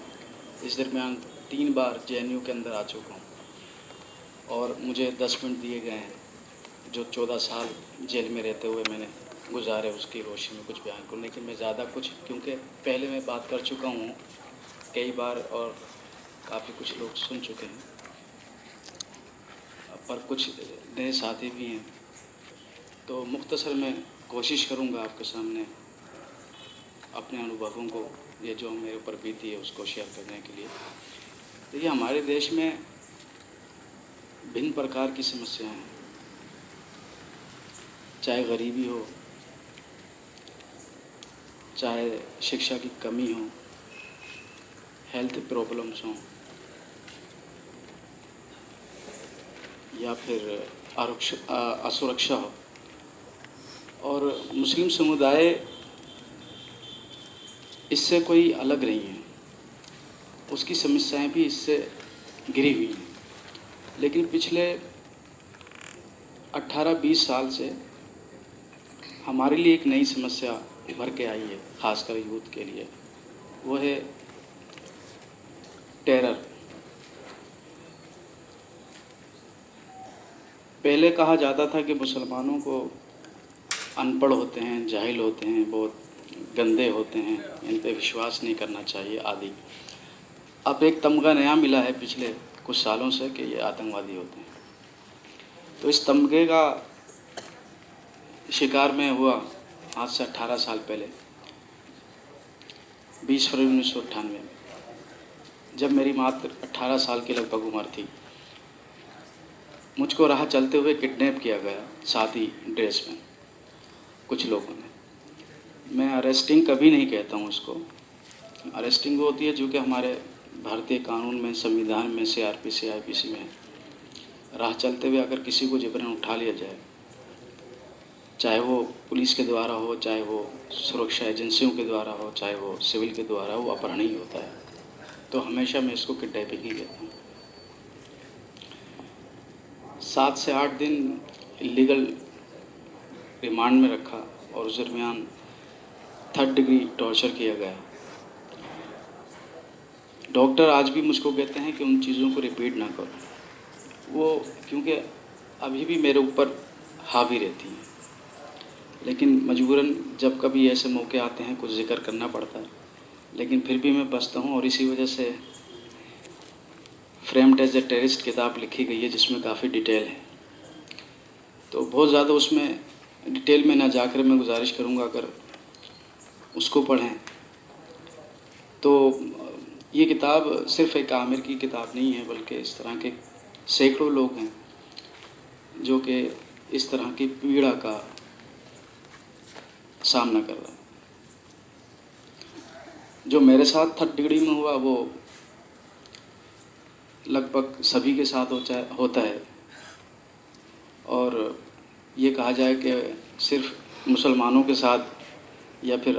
इस दरमियान 3 बार JNU के अंदर आ चुका हूँ और मुझे 10 मिनट दिए गए हैं जो 14 साल जेल में रहते हुए मैंने गुजारे, उसकी रोशनी में कुछ बयान करूँ। लेकिन मैं ज़्यादा कुछ, क्योंकि पहले मैं बात कर चुका हूँ कई बार और काफ़ी कुछ लोग सुन चुके हैं, पर कुछ नए साथी भी हैं, तो मुख्तसर मैं कोशिश करूँगा आपके सामने अपने अनुभवों को, ये जो मेरे ऊपर बीती है उसको शेयर करने के लिए। देखिए, हमारे देश में भिन्न प्रकार की समस्याएं हैं, चाहे गरीबी हो, चाहे शिक्षा की कमी हो, हेल्थ प्रॉब्लम्स हों, या फिर असुरक्षा हो, और मुस्लिम समुदाय इससे कोई अलग नहीं है। उसकी समस्याएं भी इससे घिरी हुई हैं। लेकिन पिछले 18-20 साल से हमारे लिए एक नई समस्या उभर के आई है, खासकर यूथ के लिए। वो है टेरर। पहले कहा जाता था कि मुसलमानों को अनपढ़ होते हैं, जाहिल होते हैं, बहुत गंदे होते हैं, इन पे विश्वास नहीं करना चाहिए आदि। अब एक तमगा नया मिला है पिछले कुछ सालों से कि ये आतंकवादी होते हैं। तो इस तमगे का शिकार मैं हुआ आज से 18 साल पहले, 20 फरवरी 1998 में, जब मेरी मात्र 18 साल की लगभग उम्र थी। मुझको राह चलते हुए किडनैप किया गया, सादी ड्रेस में कुछ लोगों ने। मैं अरेस्टिंग कभी नहीं कहता हूँ उसको। अरेस्टिंग वो होती है जो कि हमारे भारतीय कानून में, संविधान में, CRPC IPC में राह चलते हुए अगर किसी को जबरन उठा लिया जाए, चाहे वो पुलिस के द्वारा हो, चाहे वो सुरक्षा एजेंसियों के द्वारा हो, चाहे वो सिविल के द्वारा हो, अपहरण ही होता है। तो हमेशा मैं इसको किडनैपिंग ही कहता हूँ। 7 से 8 दिन इलीगल रिमांड में रखा और उस दरमियान 3rd डिग्री टॉर्चर किया गया। डॉक्टर आज भी मुझको कहते हैं कि उन चीज़ों को रिपीट ना करो, वो क्योंकि अभी भी मेरे ऊपर हावी रहती हैं। लेकिन मजबूरन जब कभी ऐसे मौके आते हैं कुछ जिक्र करना पड़ता है, लेकिन फिर भी मैं बचता हूँ। और इसी वजह से फ्रेम्ड एज ए टेररिस्ट किताब लिखी गई है जिसमें काफ़ी डिटेल है। तो बहुत ज़्यादा उसमें डिटेल में ना जाकर मैं गुजारिश करूँगा अगर उसको पढ़ें। तो ये किताब सिर्फ़ एक आमिर की किताब नहीं है, बल्कि इस तरह के सैकड़ों लोग हैं जो कि इस तरह की पीड़ा का सामना कर रहे हैं। जो मेरे साथ 3rd डिग्री में हुआ वो लगभग सभी के साथ होता है। और ये कहा जाए कि सिर्फ मुसलमानों के साथ या फिर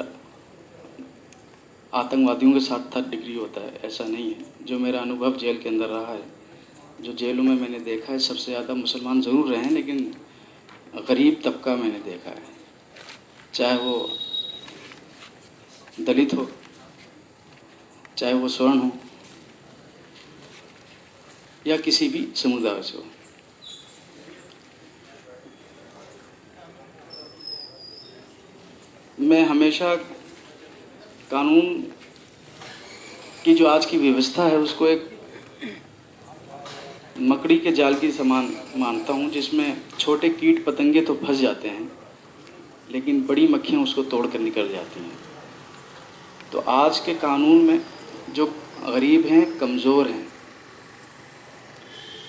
आतंकवादियों के साथ 3rd डिग्री होता है, ऐसा नहीं है। जो मेरा अनुभव जेल के अंदर रहा है, जो जेलों में मैंने देखा है, सबसे ज़्यादा मुसलमान ज़रूर रहे हैं, लेकिन गरीब तबका मैंने देखा है। चाहे वो दलित हो, चाहे वो स्वर्ण हो, या किसी भी समुदाय से हो। मैं हमेशा कानून की जो आज की व्यवस्था है उसको एक मकड़ी के जाल की समान मानता हूँ, जिसमें छोटे कीट पतंगे तो फंस जाते हैं लेकिन बड़ी मक्खियाँ उसको तोड़ कर निकल जाती हैं। तो आज के कानून में जो गरीब हैं, कमज़ोर हैं,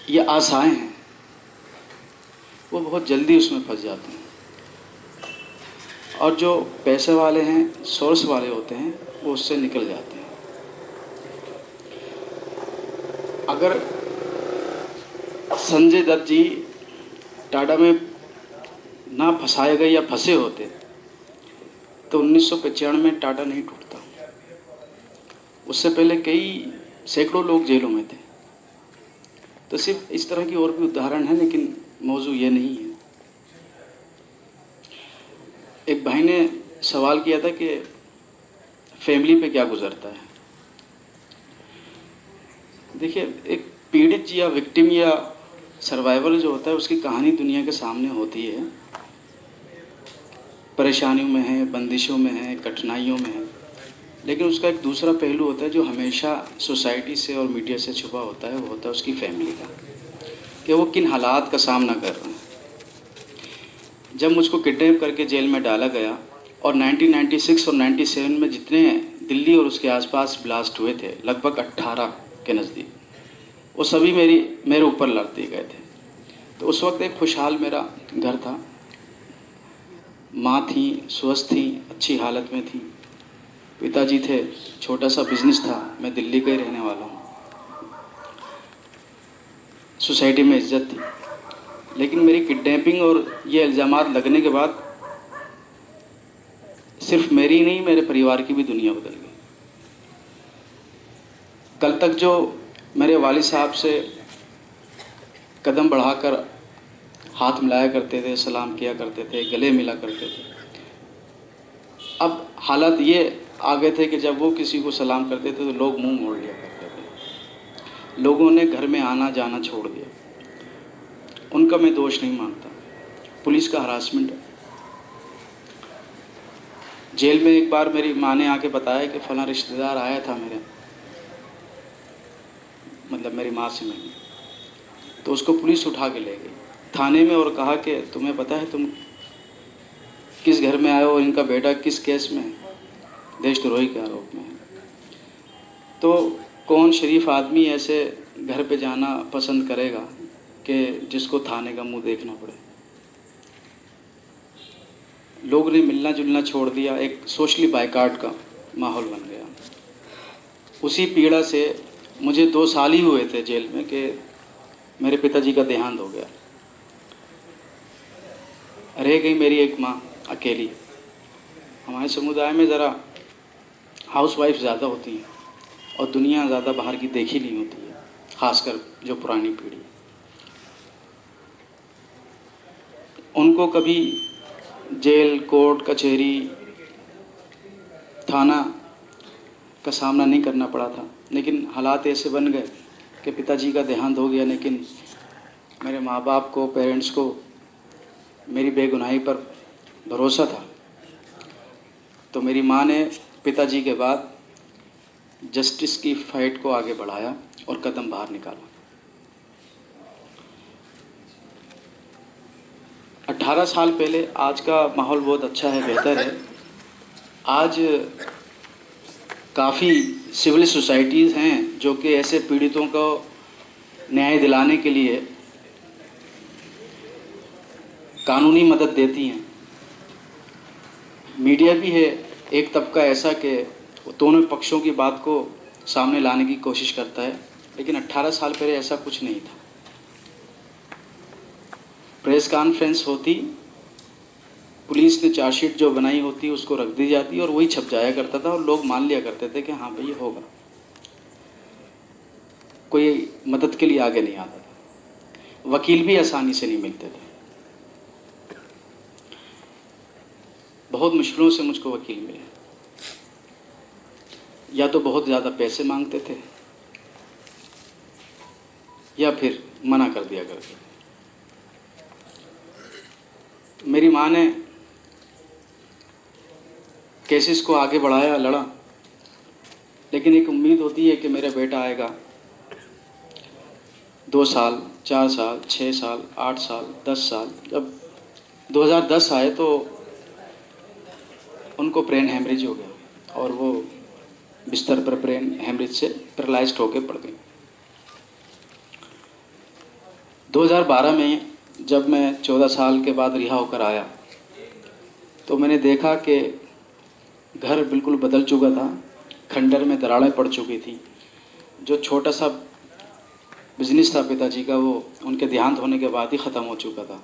ये असहाय हैं, वो बहुत जल्दी उसमें फंस जाते हैं। और जो पैसे वाले हैं, सोर्स वाले होते हैं, वो उससे निकल जाते हैं। अगर संजय दत्त जी टाटा में ना फंसाए गए या फंसे होते तो 1995 में टाटा नहीं टूटता। उससे पहले कई सैकड़ों लोग जेलों में थे। तो सिर्फ इस तरह की और भी उदाहरण है, लेकिन मौजू ये नहीं है। एक भाई ने सवाल किया था कि फैमिली पे क्या गुजरता है। देखिए, एक पीड़ित या विक्टिम या सर्वाइवल जो होता है उसकी कहानी दुनिया के सामने होती है। परेशानियों में है, बंदिशों में है, कठिनाइयों में है, लेकिन उसका एक दूसरा पहलू होता है जो हमेशा सोसाइटी से और मीडिया से छुपा होता है। वो होता है उसकी फैमिली का, कि वो किन हालात का सामना कर रहे हैं। जब मुझको किडनैप करके जेल में डाला गया और 1996 और 97 में जितने दिल्ली और उसके आसपास ब्लास्ट हुए थे, लगभग 18 के नज़दीक, वो सभी मेरे ऊपर लड़ दिए गए थे। तो उस वक्त एक खुशहाल मेरा घर था, माँ थी, स्वस्थ थी, अच्छी हालत में थी, पिताजी थे, छोटा सा बिजनेस था, मैं दिल्ली का ही रहने वाला हूँ। सोसाइटी में इज्जत थी, लेकिन मेरी किडनैपिंग और ये इल्ज़ामात लगने के बाद सिर्फ मेरी नहीं, मेरे परिवार की भी दुनिया बदल गई। कल तक जो मेरे वालिद साहब से कदम बढ़ाकर हाथ मिलाया करते थे, सलाम किया करते थे, गले मिला करते थे, अब हालात ये आ गए थे कि जब वो किसी को सलाम करते थे तो लोग मुंह मोड़ लिया करते थे। लोगों ने घर में आना जाना छोड़ दिया। उनका मैं दोष नहीं मानता, पुलिस का हरासमेंट है। जेल में एक बार मेरी माँ ने आके बताया कि फलां रिश्तेदार आया था मेरे, मतलब मेरी माँ से मिलने, तो उसको पुलिस उठा के ले गई थाने में और कहा कि तुम्हें पता है तुम किस घर में आए हो और इनका बेटा किस केस में है, देशद्रोही के आरोप में है। तो कौन शरीफ आदमी ऐसे घर पे जाना पसंद करेगा कि जिसको थाने का मुंह देखना पड़े। लोग ने मिलना जुलना छोड़ दिया, एक सोशली बायकॉट का माहौल बन गया। उसी पीड़ा से मुझे 2 साल ही हुए थे जेल में कि मेरे पिताजी का देहांत हो गया। रह गई मेरी एक माँ अकेली। हमारे समुदाय में ज़रा हाउसवाइफ ज़्यादा होती हैं और दुनिया ज़्यादा बाहर की देखी नहीं होती है, ख़ासकर जो पुरानी पीढ़ी। उनको कभी जेल, कोर्ट, कचहरी, थाना का सामना नहीं करना पड़ा था, लेकिन हालात ऐसे बन गए कि पिताजी का देहांत हो गया। लेकिन मेरे माँ बाप को, पेरेंट्स को मेरी बेगुनाही पर भरोसा था, तो मेरी माँ ने पिताजी के बाद जस्टिस की फाइट को आगे बढ़ाया और कदम बाहर निकाला। 18 साल पहले, आज का माहौल बहुत अच्छा है, बेहतर है। आज काफ़ी सिविल सोसाइटीज़ हैं जो कि ऐसे पीड़ितों को न्याय दिलाने के लिए कानूनी मदद देती हैं। मीडिया भी है एक तबका ऐसा कि दोनों पक्षों की बात को सामने लाने की कोशिश करता है, लेकिन 18 साल पहले ऐसा कुछ नहीं था। प्रेस कॉन्फ्रेंस होती, पुलिस ने चार्जशीट जो बनाई होती उसको रख दी जाती और वही छप जाया करता था और लोग मान लिया करते थे कि हाँ भाई होगा। कोई मदद के लिए आगे नहीं आता था। वकील भी आसानी से नहीं मिलते थे। बहुत मुश्किलों से मुझको वकील मिले, या तो बहुत ज़्यादा पैसे मांगते थे या फिर मना कर दिया करते थे। मेरी माँ ने केसेस को आगे बढ़ाया, लड़ा, लेकिन एक उम्मीद होती है कि मेरा बेटा आएगा। 2 साल, 4 साल, 6 साल, 8 साल, 10 साल। जब 2010 आए तो उनको ब्रेन हेमरेज हो गया और वो बिस्तर पर ब्रेन हेमरेज से पैरालाइज्ड होकर पड़ गई। 2012 में जब मैं 14 साल के बाद रिहा होकर आया तो मैंने देखा कि घर बिल्कुल बदल चुका था, खंडर में दरारें पड़ चुकी थी। जो छोटा सा बिजनेस था पिताजी का, वो उनके देहांत होने के बाद ही ख़त्म हो चुका था।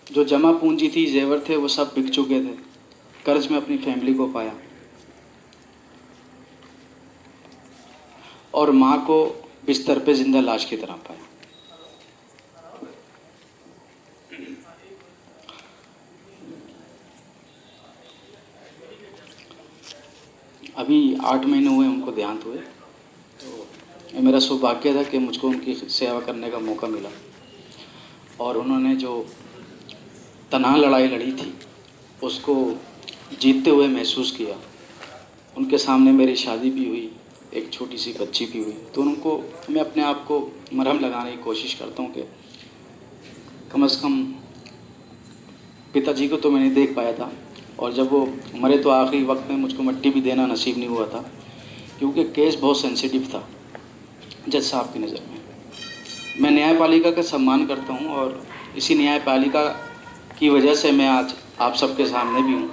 जो जमा पूंजी थी, जेवर थे, वो सब बिक चुके थे। कर्ज में अपनी फैमिली को पाया और माँ को बिस्तर पे जिंदा लाश की तरह पाया। अभी 8 महीने हुए उनको देहांत हुए, तो मेरा सौभाग्य था कि मुझको उनकी सेवा करने का मौका मिला और उन्होंने जो तनहा लड़ाई लड़ी थी उसको जीतते हुए महसूस किया। उनके सामने मेरी शादी भी हुई, एक छोटी सी बच्ची भी हुई। तो उनको मैं अपने आप को मरहम लगाने की कोशिश करता हूँ कि कम से कम पिताजी को तो मैं नहीं देख पाया था, और जब वो मरे तो आखिरी वक्त में मुझको मिट्टी भी देना नसीब नहीं हुआ था, क्योंकि केस बहुत सेंसिटिव था जज साहब की नज़र में। मैं न्यायपालिका का सम्मान करता हूँ और इसी न्यायपालिका की वजह से मैं आज आप सबके सामने भी हूँ।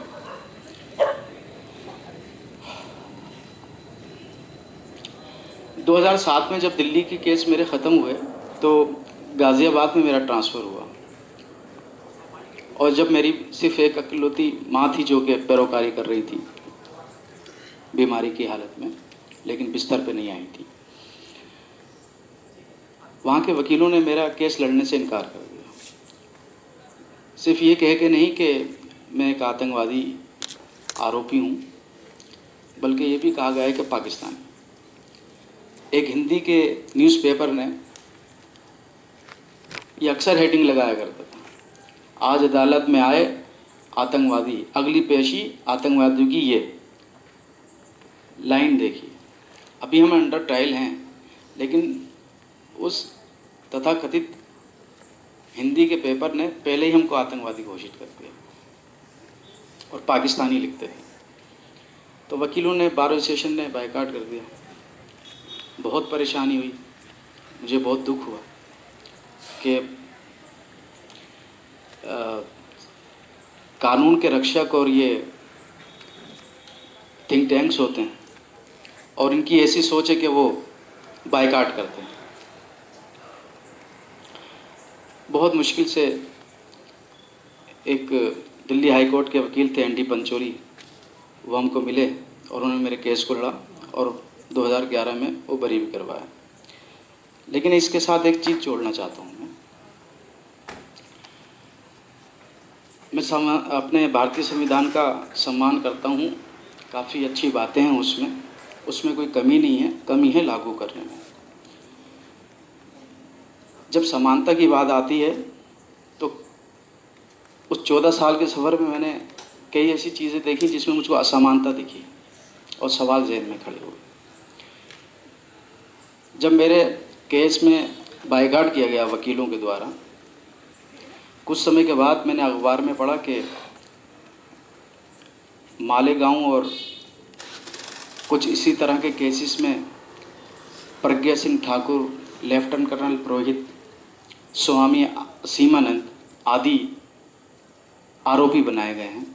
2007 में जब दिल्ली के केस मेरे ख़त्म हुए तो गाज़ियाबाद में मेरा ट्रांसफ़र हुआ, और जब मेरी सिर्फ एक अकेलौती माँ थी जो कि पैरोकारी कर रही थी बीमारी की हालत में, लेकिन बिस्तर पे नहीं आई थी। वहाँ के वकीलों ने मेरा केस लड़ने से इनकार कर दिया, सिर्फ ये कह के नहीं कि मैं एक आतंकवादी आरोपी हूँ, बल्कि ये भी कहा गया है कि पाकिस्तानी। एक हिंदी के न्यूज़पेपर ने ये अक्सर हेडिंग लगाया करता था, आज अदालत में आए आतंकवादी, अगली पेशी आतंकवादियों की। ये लाइन देखिए, अभी हम अंडर ट्रायल हैं, लेकिन उस तथाकथित हिंदी के पेपर ने पहले ही हमको आतंकवादी घोषित कर दिया और पाकिस्तानी लिखते थे। तो वकीलों ने, बार एसोसिएशन ने बायकॉट कर दिया। बहुत परेशानी हुई, मुझे बहुत दुख हुआ कि कानून के रक्षक और ये थिंक टैंक्स होते हैं और इनकी ऐसी सोच है कि वो बायकॉट करते हैं। बहुत मुश्किल से एक दिल्ली हाई कोर्ट के वकील थे एनडी पंचोली, वो हमको मिले और उन्होंने मेरे केस को लड़ा और 2011 में वो बरी भी करवाया। लेकिन इसके साथ एक चीज़ जोड़ना चाहता हूँ मैं अपने भारतीय संविधान का सम्मान करता हूँ, काफ़ी अच्छी बातें हैं उसमें कोई कमी नहीं है, कमी है लागू करने में। जब समानता की बात आती है तो उस 14 साल के सफ़र में मैंने कई ऐसी चीज़ें देखी जिसमें मुझको असमानता दिखी और सवाल ज़हन में खड़े हुए। जब मेरे केस में बायकॉट किया गया वकीलों के द्वारा, कुछ समय के बाद मैंने अखबार में पढ़ा कि मालेगांव और कुछ इसी तरह के केसेस में प्रज्ञा सिंह ठाकुर, लेफ्टिनेंट कर्नल पुरोहित, स्वामी सीमानंद आदि आरोपी बनाए गए हैं।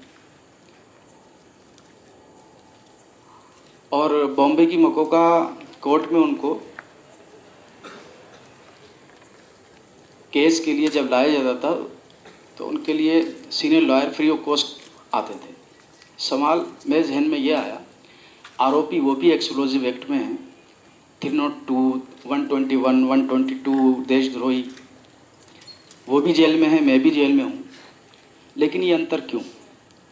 और बॉम्बे की मकोका कोर्ट में उनको केस के लिए जब लाया जाता था तो उनके लिए senior lawyer free of cost आते थे। सवाल मेरे जहन में ये आया, आरोपी वो भी एक्सप्लोजिव एक्ट में हैं, 302, 121, 122 देशद्रोही, वो भी जेल में है, मैं भी जेल में हूँ, लेकिन ये अंतर क्यों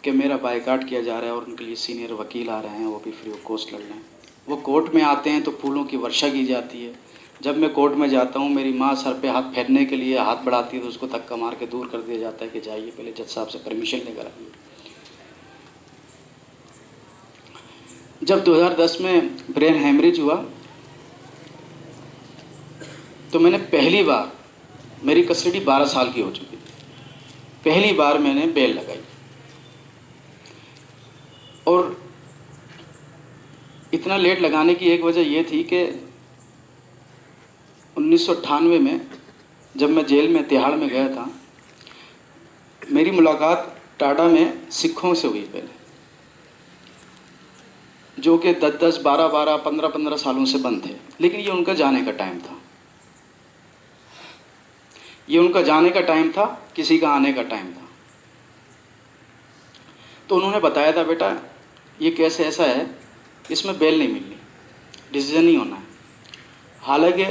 कि मेरा बायकॉट किया जा रहा है और उनके लिए सीनियर वकील आ रहे हैं, वो भी फ्री ऑफ कॉस्ट लड़ रहे हैं। वो कोर्ट में आते हैं तो फूलों की वर्षा की जाती है। जब मैं कोर्ट में जाता हूँ, मेरी माँ सर पे हाथ फेरने के लिए हाथ बढ़ाती है तो उसको धक्का मार के दूर कर दिया जाता है कि जाइए पहले जज साहब से परमिशन लेकर आइए। जब 2010 में ब्रेन हेमरेज हुआ तो मैंने पहली बार, मेरी कस्टडी 12 साल की हो चुकी थी, पहली बार मैंने बेल लगाई। और इतना लेट लगाने की एक वजह यह थी कि 1998 में जब मैं जेल में तिहाड़ में गया था, मेरी मुलाकात टाटा में सिखों से हुई पहले, जो कि 10-10, 12-12, 15-15 सालों से बंद थे। लेकिन ये उनका जाने का टाइम था, ये उनका जाने का टाइम था, किसी का आने का टाइम था। तो उन्होंने बताया था, बेटा ये केस ऐसा है, इसमें बेल नहीं मिलनी, डिसीजन ही होना है। हालांकि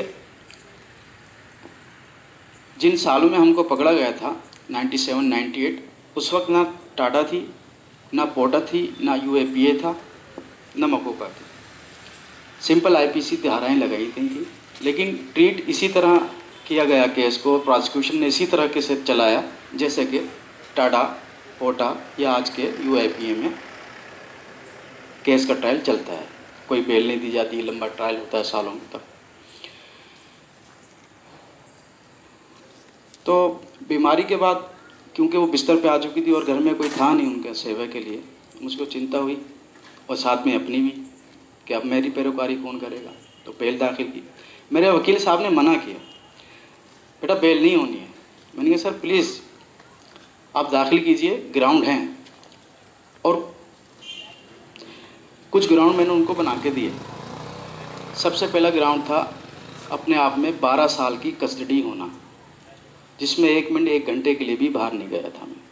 जिन सालों में हमको पकड़ा गया था 97, 98, उस वक्त ना टाटा थी, ना पोटा थी, ना UAPA था, ना मकोका थी। सिंपल IPC धाराएँ लगाई गई थी, लेकिन ट्रीट इसी तरह किया गया केस को, प्रोसिक्यूशन ने इसी तरह के से चलाया जैसे कि टाटा, पोटा या आज के UAPA में केस का ट्रायल चलता है। कोई बेल नहीं दी जाती, लंबा ट्रायल होता है सालों तक। तो बीमारी के बाद क्योंकि वो बिस्तर पे आ चुकी थी और घर में कोई था नहीं उनके सेवा के लिए, मुझको चिंता हुई और साथ में अपनी भी कि अब मेरी पैरोकारी कौन करेगा। तो बेल दाखिल की। मेरे वकील साहब ने मना किया, बेटा बेल नहीं होनी है। मैंने कहा सर प्लीज़ आप दाखिल कीजिए, ग्राउंड हैं। और कुछ ग्राउंड मैंने उनको बना के दिए। सबसे पहला ग्राउंड था अपने आप में 12 साल की कस्टडी होना, जिसमें 1 मिनट 1 घंटे के लिए भी बाहर नहीं गया था मैं।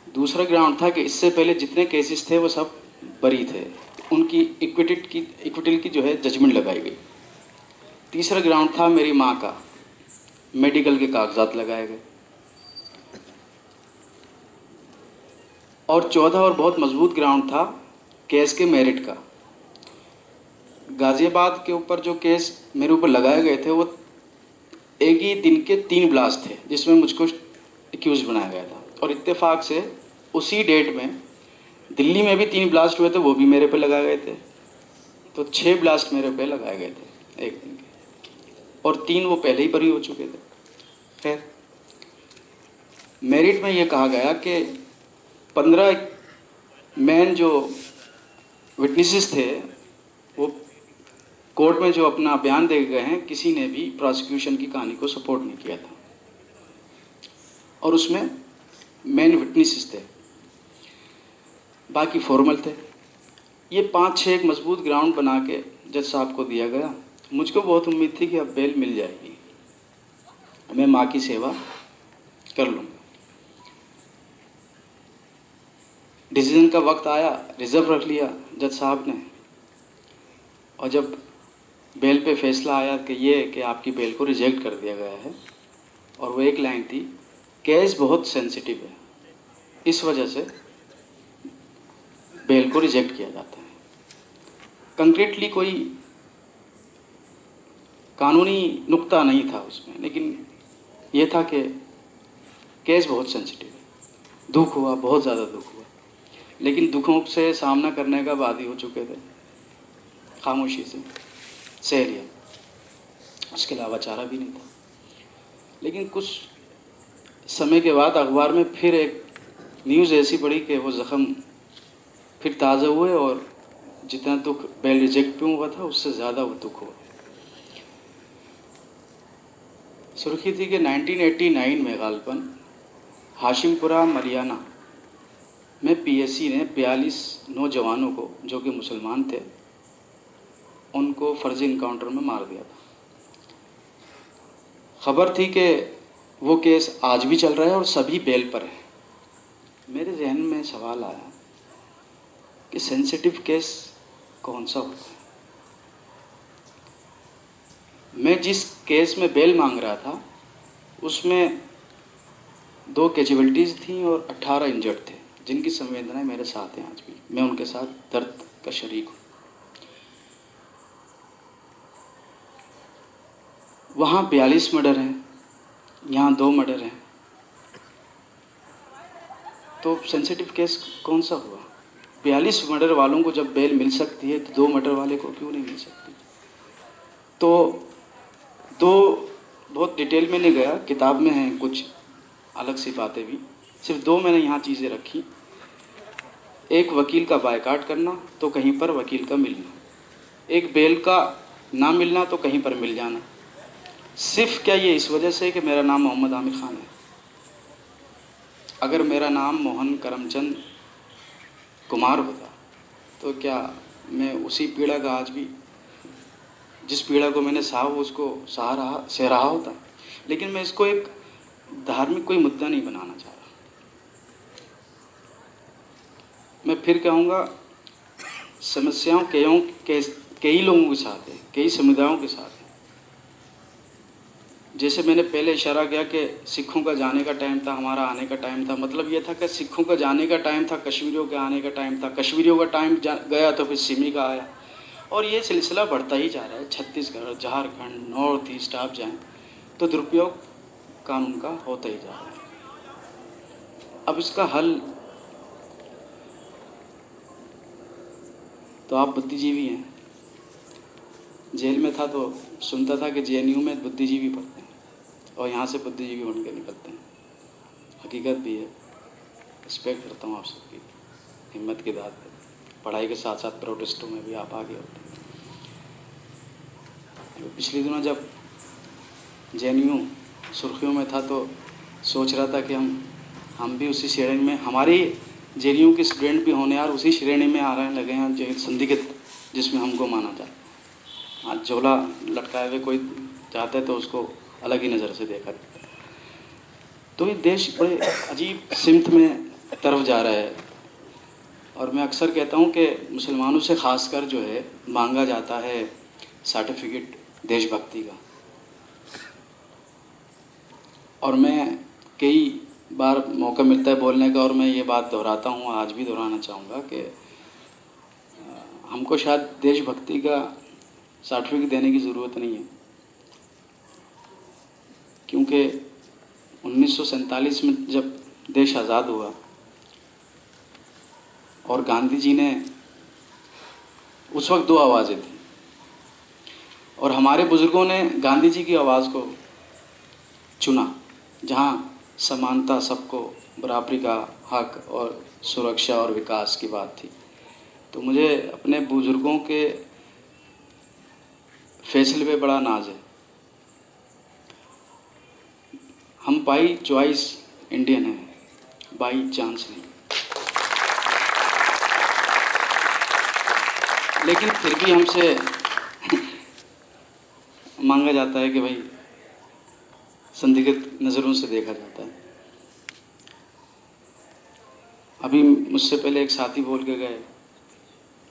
दूसरा ग्राउंड था कि इससे पहले जितने केसेस थे वो सब बरी थे, उनकी इक्विटल की जो है जजमेंट लगाई गई। तीसरा ग्राउंड था मेरी माँ का, मेडिकल के कागजात लगाए गए। और चौथा और बहुत मजबूत ग्राउंड था केस के मेरिट का। गाज़ियाबाद के ऊपर जो केस मेरे ऊपर लगाए गए थे वो एक ही दिन के 3 ब्लास्ट थे जिसमें मुझको एक्यूज बनाया गया था। और इत्तेफाक से उसी डेट में दिल्ली में भी 3 ब्लास्ट हुए थे, वो भी मेरे पे लगाए गए थे। तो 6 ब्लास्ट मेरे पे लगाए गए थे एक दिन के, और 3 वो पहले ही बरी हो चुके थे। खैर, मेरिट में ये कहा गया कि 15 मेन जो विटनेसेस थे वो कोर्ट में जो अपना बयान दे गए हैं, किसी ने भी प्रोसिक्यूशन की कहानी को सपोर्ट नहीं किया था। और उसमें मेन विटनेसेस थे, बाकी फॉर्मल थे। ये 5-6 एक मजबूत ग्राउंड बना के जज साहब को दिया गया। मुझको बहुत उम्मीद थी कि अब बेल मिल जाएगी, मैं माँ की सेवा कर लूँगा। डिसीजन का वक्त आया, रिजर्व रख लिया जज साहब ने। और जब बेल पे फैसला आया कि आपकी बेल को रिजेक्ट कर दिया गया है, और वो एक लाइन थी, केस बहुत सेंसिटिव है, इस वजह से बेल को रिजेक्ट किया जाता है। कंक्रीटली कोई कानूनी नुक्ता नहीं था उसमें, लेकिन ये था कि केस बहुत सेंसिटिव है। दुख हुआ, बहुत ज़्यादा दुख हुआ, लेकिन दुखों से सामना करने का बादी हो चुके थे, खामोशी से सह लिया, उसके अलावा चारा भी नहीं था। लेकिन कुछ समय के बाद अखबार में फिर एक न्यूज़ ऐसी पड़ी कि वो ज़ख़म फिर ताज़ा हुए, और जितना दुख बेल रिजेक्ट पे हुआ था उससे ज़्यादा वो दुख हुआ। सुर्खी थी कि 1989 में गालबन हाशिमपुरा मरियाना में पीएससी ने 42 नौजवानों को जो कि मुसलमान थे उनको फर्जी इनकाउंटर में मार दिया था। खबर थी कि वो केस आज भी चल रहा है और सभी बेल पर हैं। मेरे जहन में सवाल आया कि सेंसिटिव केस कौन सा होता है। मैं जिस केस में बेल मांग रहा था उसमें 2 कैजुअल्टीज़ थी और 18 इंजर्ड थे, जिनकी संवेदनाएं मेरे साथ हैं आज भी। मैं उनके साथ दर्द का शरीक हूँ। वहाँ 42 मर्डर हैं, यहाँ 2 मर्डर हैं, तो सेंसिटिव केस कौन सा हुआ। 42 मर्डर वालों को जब बेल मिल सकती है तो 2 मर्डर वाले को क्यों नहीं मिल सकती। तो 2 बहुत डिटेल में नहीं गया, किताब में हैं कुछ अलग सी बातें भी, सिर्फ 2 मैंने यहाँ चीज़ें रखी। एक वकील का बायकाट करना तो कहीं पर वकील का मिलना, एक बेल का ना मिलना तो कहीं पर मिल जाना। सिर्फ क्या ये इस वजह से कि मेरा नाम मोहम्मद आमिर खान है। अगर मेरा नाम मोहन करमचंद कुमार होता तो क्या मैं उसी पीड़ा का आज भी, जिस पीड़ा को मैंने सहा उसको सह रहा होता। लेकिन मैं इसको एक धार्मिक कोई मुद्दा नहीं बनाना चाह रहा। मैं फिर कहूँगा, समस्याओं कई लोगों के साथ है, कई समुदायों के साथ है। जैसे मैंने पहले इशारा किया कि सिखों का जाने का टाइम था, हमारा आने का टाइम था। मतलब ये था कि सिखों का जाने का टाइम था, कश्मीरियों के आने का टाइम था, कश्मीरियों का टाइम गया तो फिर सिमी का आया, और ये सिलसिला बढ़ता ही जा रहा है। छत्तीसगढ़, झारखंड, नॉर्थ ईस्ट आप जाएँ तो दुरुपयोग कानून का होता ही जा रहा है। अब इसका हल, तो आप बुद्धिजीवी हैं, जेल में था तो सुनता था कि जेएनयू में बुद्धिजीवी पढ़ते हैं और यहाँ से बुद्धिजीवी बन के निकलते हैं। हकीकत भी है, रिस्पेक्ट करता हूँ आप सबकी हिम्मत की बात है। पढ़ाई के साथ साथ प्रोटेस्टों में भी आप आगे होते हैं। पिछले दिनों जब जेएनयू सुर्खियों में था तो सोच रहा था कि हम भी उसी श्रेणी में, हमारी जेएनयू के स्टूडेंट भी होने यार उसी श्रेणी में आ रहे लगे हैं जो संदिग्ध जिसमें हमको माना जाए। हाथ झोला लटकाए हुए कोई जाता है तो उसको अलग ही नज़र से देखा जाता है। तो ये देश बड़े अजीब सिमत में तरफ जा रहा है। और मैं अक्सर कहता हूँ कि मुसलमानों से ख़ासकर जो है मांगा जाता है सर्टिफिकेट देशभक्ति का। और मैं कई बार मौका मिलता है बोलने का और मैं ये बात दोहराता हूँ, आज भी दोहराना चाहूँगा कि हमको शायद देशभक्ति का सर्टिफिकेट देने की ज़रूरत नहीं है, क्योंकि 1947 में जब देश आज़ाद हुआ और गांधी जी ने उस वक्त 2 आवाज़ें थी और हमारे बुज़ुर्गों ने गांधी जी की आवाज़ को चुना, जहाँ समानता, सबको बराबरी का हक और सुरक्षा और विकास की बात थी। तो मुझे अपने बुज़ुर्गों के फैसले पे बड़ा नाज है। हम बाई चॉइस इंडियन हैं, बाई चांस नहीं। लेकिन फिर भी हमसे मांगा जाता है कि भाई संदिग्ध नज़रों से देखा जाता है। अभी मुझसे पहले एक साथी बोल के गए,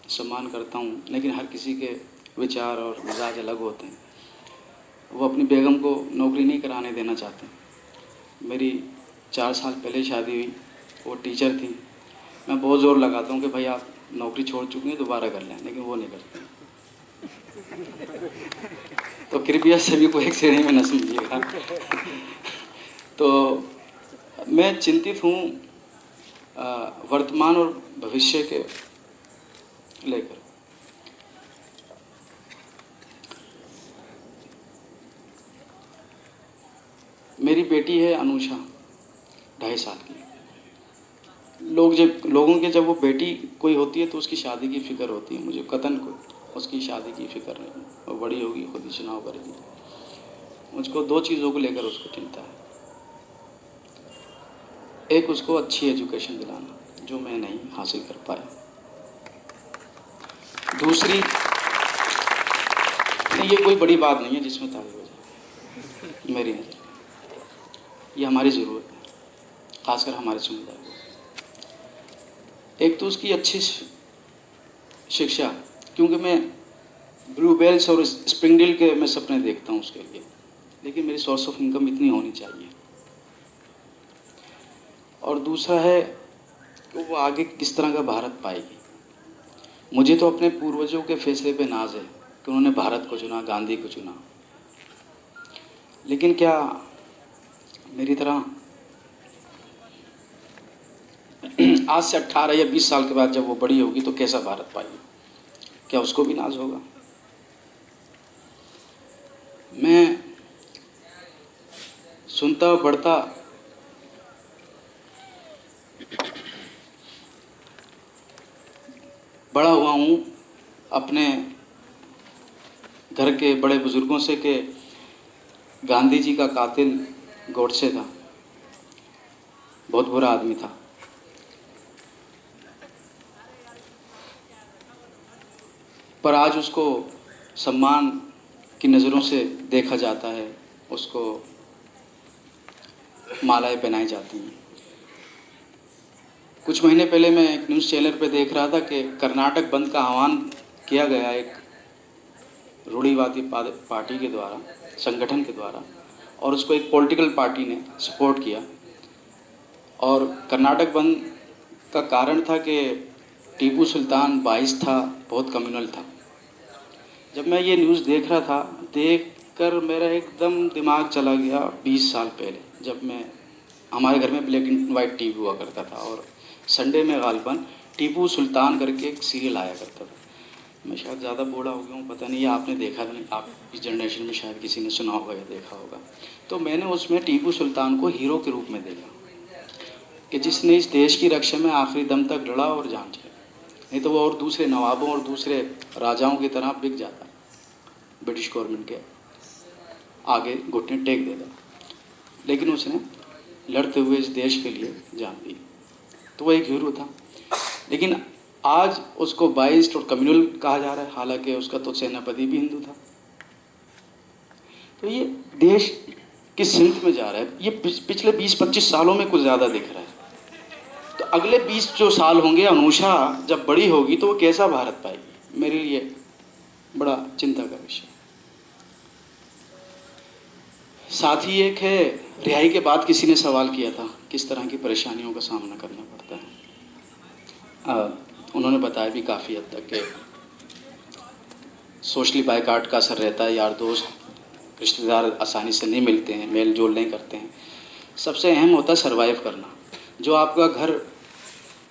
सम्मान करता हूँ, लेकिन हर किसी के विचार और मिजाज अलग होते हैं। वो अपनी बेगम को नौकरी नहीं कराने देना चाहते। मेरी 4 साल पहले शादी हुई, वो टीचर थी। मैं बहुत ज़ोर लगाता हूँ कि भाई आप नौकरी छोड़ चुकी हैं, दोबारा कर लें, लेकिन वो नहीं करते। तो कृपया सभी को एक श्रेणी में न समझिएगा। तो मैं चिंतित हूँ वर्तमान और भविष्य के लेकर। मेरी बेटी है अनुषा, 2.5 साल की। लोगों के जब वो बेटी कोई होती है तो उसकी शादी की फ़िक्र होती है। मुझे कतन को उसकी शादी की फ़िक्र नहीं। वो बड़ी होगी, खुद ही चुनाव करेगी। मुझको 2 चीज़ों को लेकर उसको चिंता है। एक, उसको अच्छी एजुकेशन दिलाना, जो मैं नहीं हासिल कर पाया। दूसरी, नहीं ये कोई बड़ी बात नहीं है जिसमें ताली हो जाए मेरी नज़र, ये हमारी ज़रूरत है, ख़ासकर हमारे समुदाय को। एक तो उसकी अच्छी शिक्षा, क्योंकि मैं ब्लू बेल्स और स्प्रिंगडील के मैं सपने देखता हूँ उसके लिए, लेकिन मेरी सोर्स ऑफ इनकम इतनी होनी चाहिए। और दूसरा है कि वो आगे किस तरह का भारत पाएगी। मुझे तो अपने पूर्वजों के फैसले पे नाज है कि उन्होंने भारत को चुना, गांधी को चुना। लेकिन क्या मेरी तरह आज से 18 या 20 साल के बाद जब वो बड़ी होगी तो कैसा भारत पाएगी? क्या उसको भी नाज होगा? मैं सुनता पढ़ता बड़ा हुआ हूँ अपने घर के बड़े बुजुर्गों से कि गांधी जी का कातिल गोडसे था, बहुत बुरा आदमी था। पर आज उसको सम्मान की नज़रों से देखा जाता है, उसको मालाएं पहनाई जाती हैं। कुछ महीने पहले मैं एक न्यूज़ चैनल पे देख रहा था कि कर्नाटक बंद का आह्वान किया गया एक रूढ़िवादी पार्टी के द्वारा, संगठन के द्वारा, और उसको एक पॉलिटिकल पार्टी ने सपोर्ट किया। और कर्नाटक बंद का कारण था कि टीपू सुल्तान 22 था, बहुत कम्युनल था। जब मैं ये न्यूज़ देख रहा था, देखकर मेरा एकदम दिमाग चला गया 20 साल पहले, जब मैं हमारे घर में ब्लैक एंड वाइट टीवी हुआ करता था और संडे में गालिबन टीपू सुल्तान करके एक सीरियल आया करता था। मैं शायद ज़्यादा बूढ़ा हो गया हूँ, पता नहीं, आपने देखा नहीं, आप इस जनरेशन में शायद किसी ने सुना होगा या देखा होगा। तो मैंने उसमें टीपू सुल्तान को हीरो के रूप में देखा कि जिसने इस देश की रक्षा में आखिरी दम तक लड़ा और जान चली। नहीं तो वो और दूसरे नवाबों और दूसरे राजाओं की तरह बिक जाता, ब्रिटिश गवर्नमेंट के आगे घुटने टेक देता। लेकिन उसने लड़ते हुए इस देश के लिए जान दी, तो वो एक हीरो था। लेकिन आज उसको बाइस्ट और कम्युनल कहा जा रहा है, हालांकि उसका तो सेनापति भी हिंदू था। तो ये देश किस सिमत में जा रहा है, ये पिछले 20-25 सालों में कुछ ज़्यादा दिख रहा है। तो अगले 20 जो साल होंगे, अनुषा जब बड़ी होगी तो वो कैसा भारत पाएगी, मेरे लिए बड़ा चिंता का विषय। साथ ही एक है, रिहाई के बाद किसी ने सवाल किया था किस तरह की परेशानियों का सामना करना पड़ता है। उन्होंने बताया भी काफ़ी हद तक कि सोशली बायकाट का असर रहता है, यार दोस्त रिश्तेदार आसानी से नहीं मिलते हैं, मेल जोल नहीं करते हैं। सबसे अहम होता है सर्वाइव करना। जो आपका घर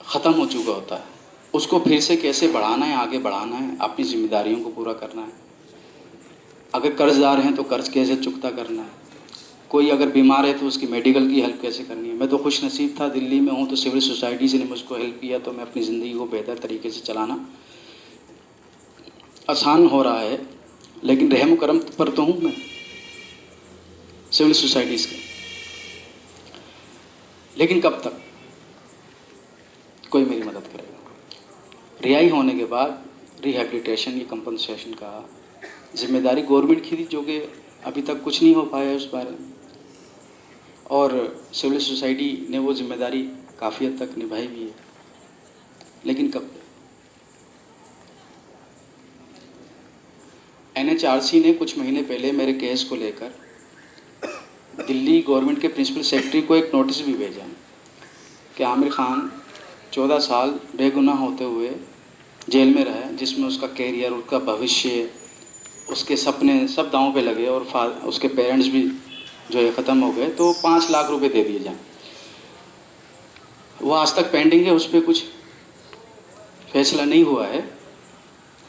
ख़त्म हो चुका होता है उसको फिर से कैसे बढ़ाना है, आगे बढ़ाना है, अपनी जिम्मेदारियों को पूरा करना है। अगर कर्जदार हैं तो कर्ज कैसे चुकता करना है, कोई अगर बीमार है तो उसकी मेडिकल की हेल्प कैसे करनी है। मैं तो खुश नसीब था, दिल्ली में हूँ तो सिविल सोसाइटी से ने मुझको हेल्प किया, तो मैं अपनी ज़िंदगी को बेहतर तरीके से चलाना आसान हो रहा है। लेकिन रहम करम पर तो हूँ मैं सिविल सोसाइटीज़ के, लेकिन कब तक कोई मेरी मदद करेगा। रिहाई होने के बाद रिहेबिलिटेशन या कंपनसेशन का जिम्मेदारी गवर्नमेंट की थी, जो कि अभी तक कुछ नहीं हो पाया है उस बारे में, और सिविल सोसाइटी ने वो जिम्मेदारी काफ़ी हद तक निभाई भी है, लेकिन कब। NHRC ने कुछ महीने पहले मेरे केस को लेकर दिल्ली गवर्नमेंट के प्रिंसिपल सेक्रेटरी को एक नोटिस भी भेजा कि आमिर खान 14 साल बेगुनाह होते हुए जेल में रहा, जिसमें उसका कैरियर, उसका भविष्य, उसके सपने सब दांव पे लगे, और उसके पेरेंट्स भी जो है ख़त्म हो गए, तो 5 लाख रुपए दे दिए जाएं। वो आज तक पेंडिंग है, उस पर कुछ फैसला नहीं हुआ है।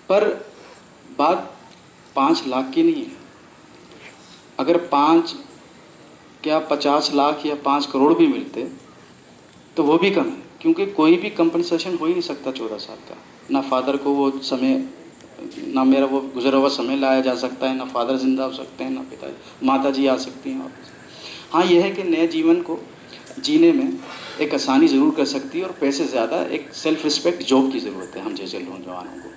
पर बात 5 लाख की नहीं है। अगर 5 क्या 50 लाख या 5 करोड़ भी मिलते तो वो भी कम है, क्योंकि कोई भी कंपनसेशन हो ही नहीं सकता 14 साल का। ना फादर को वो समय, ना मेरा वो गुजरा हुआ समय लाया जा सकता है, ना फादर जिंदा हो सकते हैं, ना पिता, माता जी आ सकती हैं वापस। हाँ, यह है कि नए जीवन को जीने में एक आसानी ज़रूर कर सकती है, और पैसे ज़्यादा एक सेल्फ रिस्पेक्ट जॉब की ज़रूरत है हम जैसे नौजवानों को।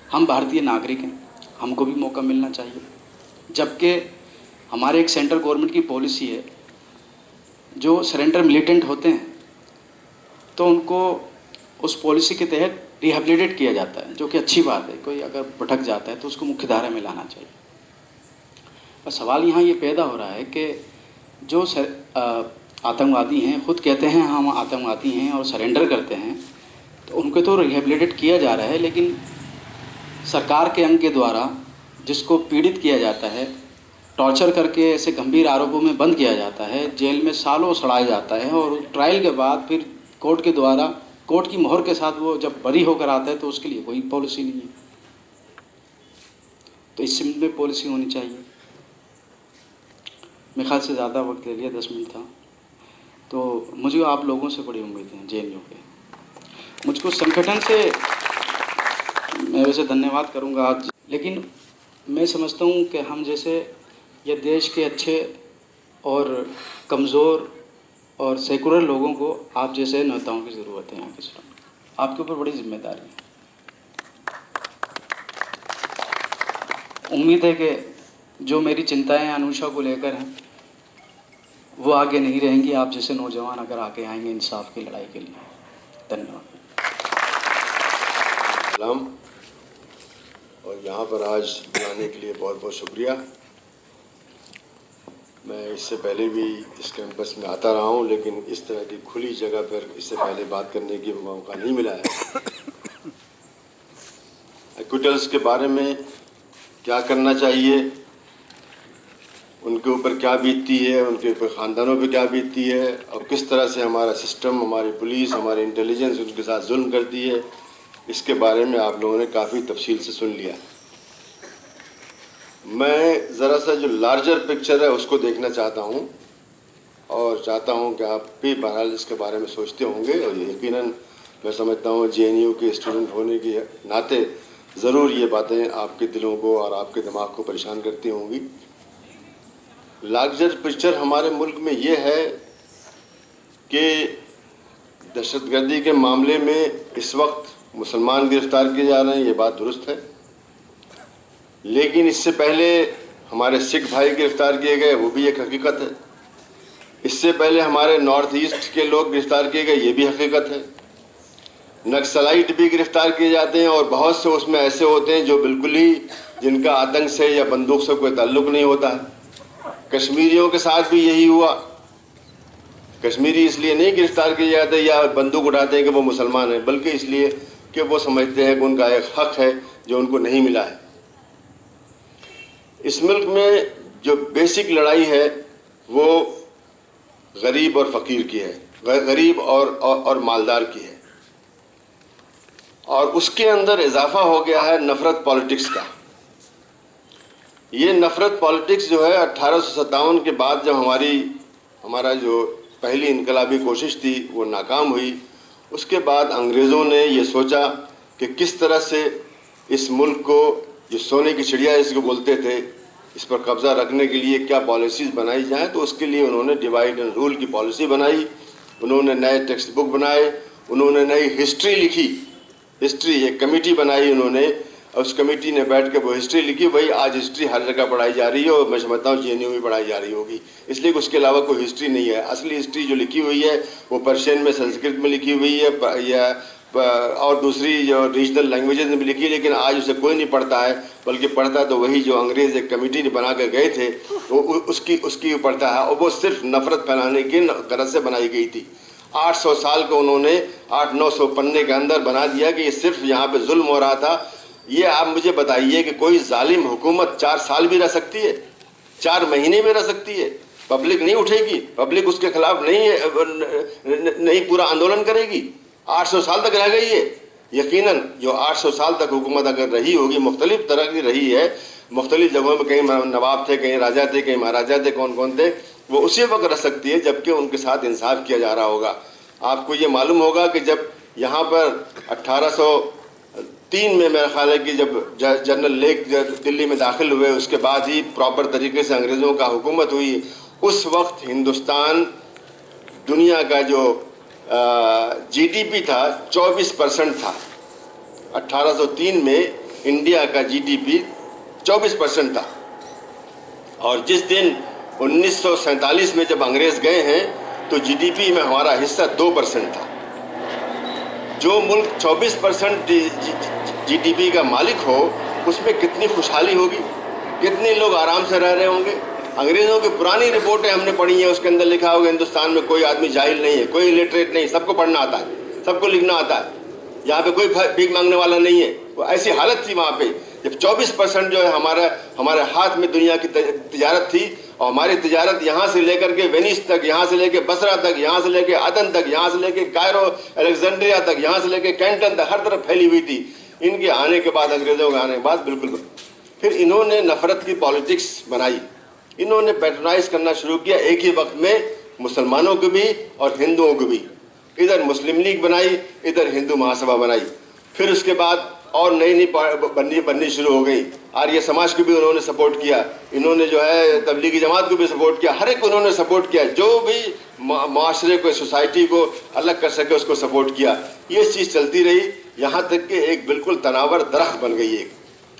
हम भारतीय नागरिक हैं, हमको भी मौका मिलना चाहिए। जबकि हमारे एक सेंट्रल गवर्नमेंट की पॉलिसी है, जो सरेंडर मिलिटेंट होते हैं तो उनको उस पॉलिसी के तहत रिहेबिलिटेट किया जाता है, जो कि अच्छी बात है। कोई अगर भटक जाता है तो उसको मुख्य धारा में लाना चाहिए। पर सवाल यहाँ ये पैदा हो रहा है कि जो आतंकवादी हैं, खुद कहते हैं हम आतंकवादी हैं और सरेंडर करते हैं, तो उनको तो रिहेबिलिटेट किया जा रहा है, लेकिन सरकार के अंग के द्वारा जिसको पीड़ित किया जाता है, टॉर्चर करके ऐसे गंभीर आरोपों में बंद किया जाता है, जेल में सालों सड़ाया जाता है, और ट्रायल के बाद फिर कोर्ट के द्वारा, कोर्ट की मोहर के साथ वो जब बरी होकर आता है तो उसके लिए कोई पॉलिसी नहीं है। तो इस सिमत में पॉलिसी होनी चाहिए। मेरे ख्याल से ज़्यादा वक्त ले लिया, 10 मिनट था। तो मुझे आप लोगों से बड़ी उम्मीद है, JNU के। मुझको संगठन से मैं वैसे धन्यवाद करूंगा आज, लेकिन मैं समझता हूं कि हम जैसे ये देश के अच्छे और कमज़ोर और सेकुलर लोगों को आप जैसे नेताओं की ज़रूरत है यहाँ के समय। आपके ऊपर बड़ी जिम्मेदारी है। उम्मीद है कि जो मेरी चिंताएं अनुषा को लेकर हैं वो आगे नहीं रहेंगी। आप जैसे नौजवान अगर आगे आएंगे इंसाफ की लड़ाई के लिए। धन्यवाद। सलाम, और यहाँ पर आज बुलाने के लिए बहुत बहुत शुक्रिया। मैं इससे पहले भी इस कैंपस में आता रहा हूँ, लेकिन इस तरह की खुली जगह पर इससे पहले बात करने की मौका नहीं मिला है। एक्विटल्स के बारे में क्या करना चाहिए, उनके ऊपर क्या बीतती है, उनके ऊपर ख़ानदानों पे क्या बीतती है, और किस तरह से हमारा सिस्टम, हमारी पुलिस, हमारी इंटेलिजेंस उनके साथ जुल्म करती है, इसके बारे में आप लोगों ने काफ़ी तफसील से सुन लिया। मैं ज़रा सा जो लार्जर पिक्चर है उसको देखना चाहता हूँ, और चाहता हूँ कि आप भी बहरहाल इसके बारे में सोचते होंगे, और यकीनन मैं समझता हूँ JNU के स्टूडेंट होने के नाते ज़रूर ये बातें आपके दिलों को और आपके दिमाग को परेशान करती होंगी। लार्जर पिक्चर हमारे मुल्क में ये है कि दहशतगर्दी के मामले में इस वक्त मुसलमान गिरफ्तार किए जा रहे हैं, ये बात दुरुस्त है, लेकिन इससे पहले हमारे सिख भाई गिरफ्तार किए गए, वो भी एक हकीकत है। इससे पहले हमारे नॉर्थ ईस्ट के लोग गिरफ्तार किए गए, ये भी हकीकत है। नक्सलाइट भी गिरफ्तार किए जाते हैं और बहुत से उसमें ऐसे होते हैं जो बिल्कुल ही जिनका आतंक से या बंदूक से कोई ताल्लुक नहीं होता है। कश्मीरियों के साथ भी यही हुआ। कश्मीरी इसलिए नहीं गिरफ्तार किए जाते या बंदूक उठाते हैं कि वो मुसलमान हैं, बल्कि इसलिए कि वो समझते हैं कि उनका एक हक है जो उनको नहीं मिला है। इस मुल्क में जो बेसिक लड़ाई है वो गरीब और फ़कीर की है, गरीब और मालदार की है, और उसके अंदर इजाफा हो गया है नफ़रत पॉलिटिक्स का। ये नफ़रत पॉलिटिक्स जो है 1857 के बाद जब हमारा जो पहली इनकलाबी कोशिश थी वो नाकाम हुई, उसके बाद अंग्रेज़ों ने ये सोचा कि किस तरह से इस मुल्क को, जो सोने की चिड़िया इसको बोलते थे, इस पर कब्ज़ा रखने के लिए क्या पॉलिसीज़ बनाई जाएँ। तो उसके लिए उन्होंने डिवाइड एंड रूल की पॉलिसी बनाई, उन्होंने नए टेक्स्ट बुक बनाए, उन्होंने नई हिस्ट्री लिखी, हिस्ट्री एक कमेटी बनाई उन्होंने, और उस कमेटी ने बैठ के वो हिस्ट्री लिखी। वही आज हिस्ट्री हर जगह पढ़ाई जा रही है और मैं समझता हूँ JNU में पढ़ाई जा रही होगी, इसलिए उसके अलावा कोई हिस्ट्री नहीं है। असली हिस्ट्री जो लिखी हुई है वो पर्शियन में, संस्कृत में लिखी हुई है या और दूसरी जो रीजनल लैंग्वेजेस में भी लिखी है, लेकिन आज उसे कोई नहीं पढ़ता है, बल्कि पढ़ता तो वही जो अंग्रेज़ एक कमेटी ने बना कर गए थे वो उसकी पढ़ता है, और वो सिर्फ नफ़रत फैलाने की गरज से बनाई गई थी। 800 साल को उन्होंने 800-900 पन्ने के अंदर बना दिया कि ये सिर्फ यहाँ पे जुल्म हो रहा था। ये आप मुझे बताइए कि कोई जालिम हुकूमत 4 साल भी रह सकती है, 4 महीने में रह सकती है, पब्लिक नहीं उठेगी, पब्लिक उसके खिलाफ नहीं पूरा आंदोलन करेगी? 800 साल तक रह गई है। यकीनन जो 800 साल तक हुकूमत अगर रही होगी, मुख्तलिफ तरह की रही है, मुख्तलिफ जगहों में कहीं नवाब थे, कहीं राजा थे, कहीं महाराजा थे, कौन कौन थे, वो उसी वक्त रह सकती है जबकि उनके साथ इंसाफ किया जा रहा होगा। आपको ये मालूम होगा कि जब यहाँ पर 1803 में मेरा ख्याल है कि जब जनरल लेक दिल्ली में दाखिल हुए, उसके बाद ही प्रॉपर तरीके से अंग्रेज़ों का हुकूमत हुई। उस वक्त हिंदुस्तान दुनिया का जो GDP था 24% था। 1803 में इंडिया का GDP 24% था, और जिस दिन 1947 में जब अंग्रेज़ गए हैं तो GDP में हमारा हिस्सा 2% था। जो मुल्क 24% GDP का मालिक हो, उसमें कितनी खुशहाली होगी, कितने लोग आराम से रह रहे होंगे। अंग्रेज़ों की पुरानी रिपोर्टें हमने पढ़ी हैं, उसके अंदर लिखा होगा हिंदुस्तान में कोई आदमी जाहिल नहीं है, कोई इलिटरेट नहीं, सबको पढ़ना आता है, सबको लिखना आता है, यहाँ पे कोई भीख मांगने वाला नहीं है। वो ऐसी हालत थी वहाँ पे जब 24% जो है हमारे हाथ में दुनिया की तिजारत थी, और हमारी तिजारत यहाँ से लेकर के वेनिस तक, यहाँ से लेके बसरा तक, यहाँ से लेके अदन तक, यहाँ से लेके कायरो अलेक्जेंड्रिया तक, यहाँ से लेके कैंटन तक, हर तरफ फैली हुई थी। इनके आने के बाद, अंग्रेज़ों के आने के बाद बिल्कुल फिर इन्होंने नफ़रत की पॉलिटिक्स बनाई, इन्होंने पैट्रनाइज करना शुरू किया एक ही वक्त में मुसलमानों को भी और हिंदुओं को भी। इधर मुस्लिम लीग बनाई, इधर हिंदू महासभा बनाई। फिर उसके बाद और नई बननी शुरू हो गई। आर्य समाज को भी उन्होंने सपोर्ट किया, इन्होंने जो है तबलीगी जमात को भी सपोर्ट किया, हर एक को उन्होंने सपोर्ट किया, जो भी माशरे को, सोसाइटी को अलग कर सके उसको सपोर्ट किया। ये चीज़ चलती रही, यहाँ तक कि एक बिल्कुल तनावर दरख्त बन गई एक।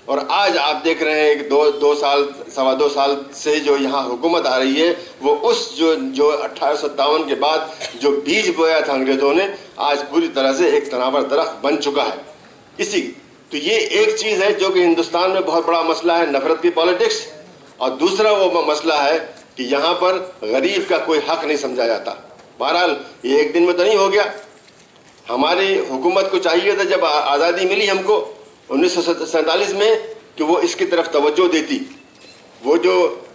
और आज आप देख रहे हैं कि 2 साल, 2.25 साल से जो यहाँ हुकूमत आ रही है, वो उस जो 1857 के बाद जो बीज बोया था अंग्रेज़ों ने, आज पूरी तरह से एक तनावर दरख्त बन चुका है। तो ये एक चीज़ है जो कि हिंदुस्तान में बहुत बड़ा मसला है, नफ़रत की पॉलिटिक्स। और दूसरा वो मसला है कि यहाँ पर गरीब का कोई हक नहीं समझा जाता। बहरहाल ये एक दिन में तो नहीं हो गया। हमारी हुकूमत को चाहिए था जब आज़ादी मिली हमको 1947 में कि वो इसकी तरफ तवज्जो देती, वो जो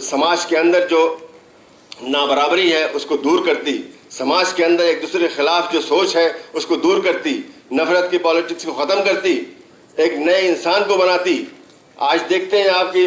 समाज के अंदर जो नाबराबरी है उसको दूर करती, समाज के अंदर एक दूसरे के खिलाफ जो सोच है उसको दूर करती, नफ़रत की पॉलिटिक्स को ख़त्म करती, एक नए इंसान को बनाती। आज देखते हैं आपकी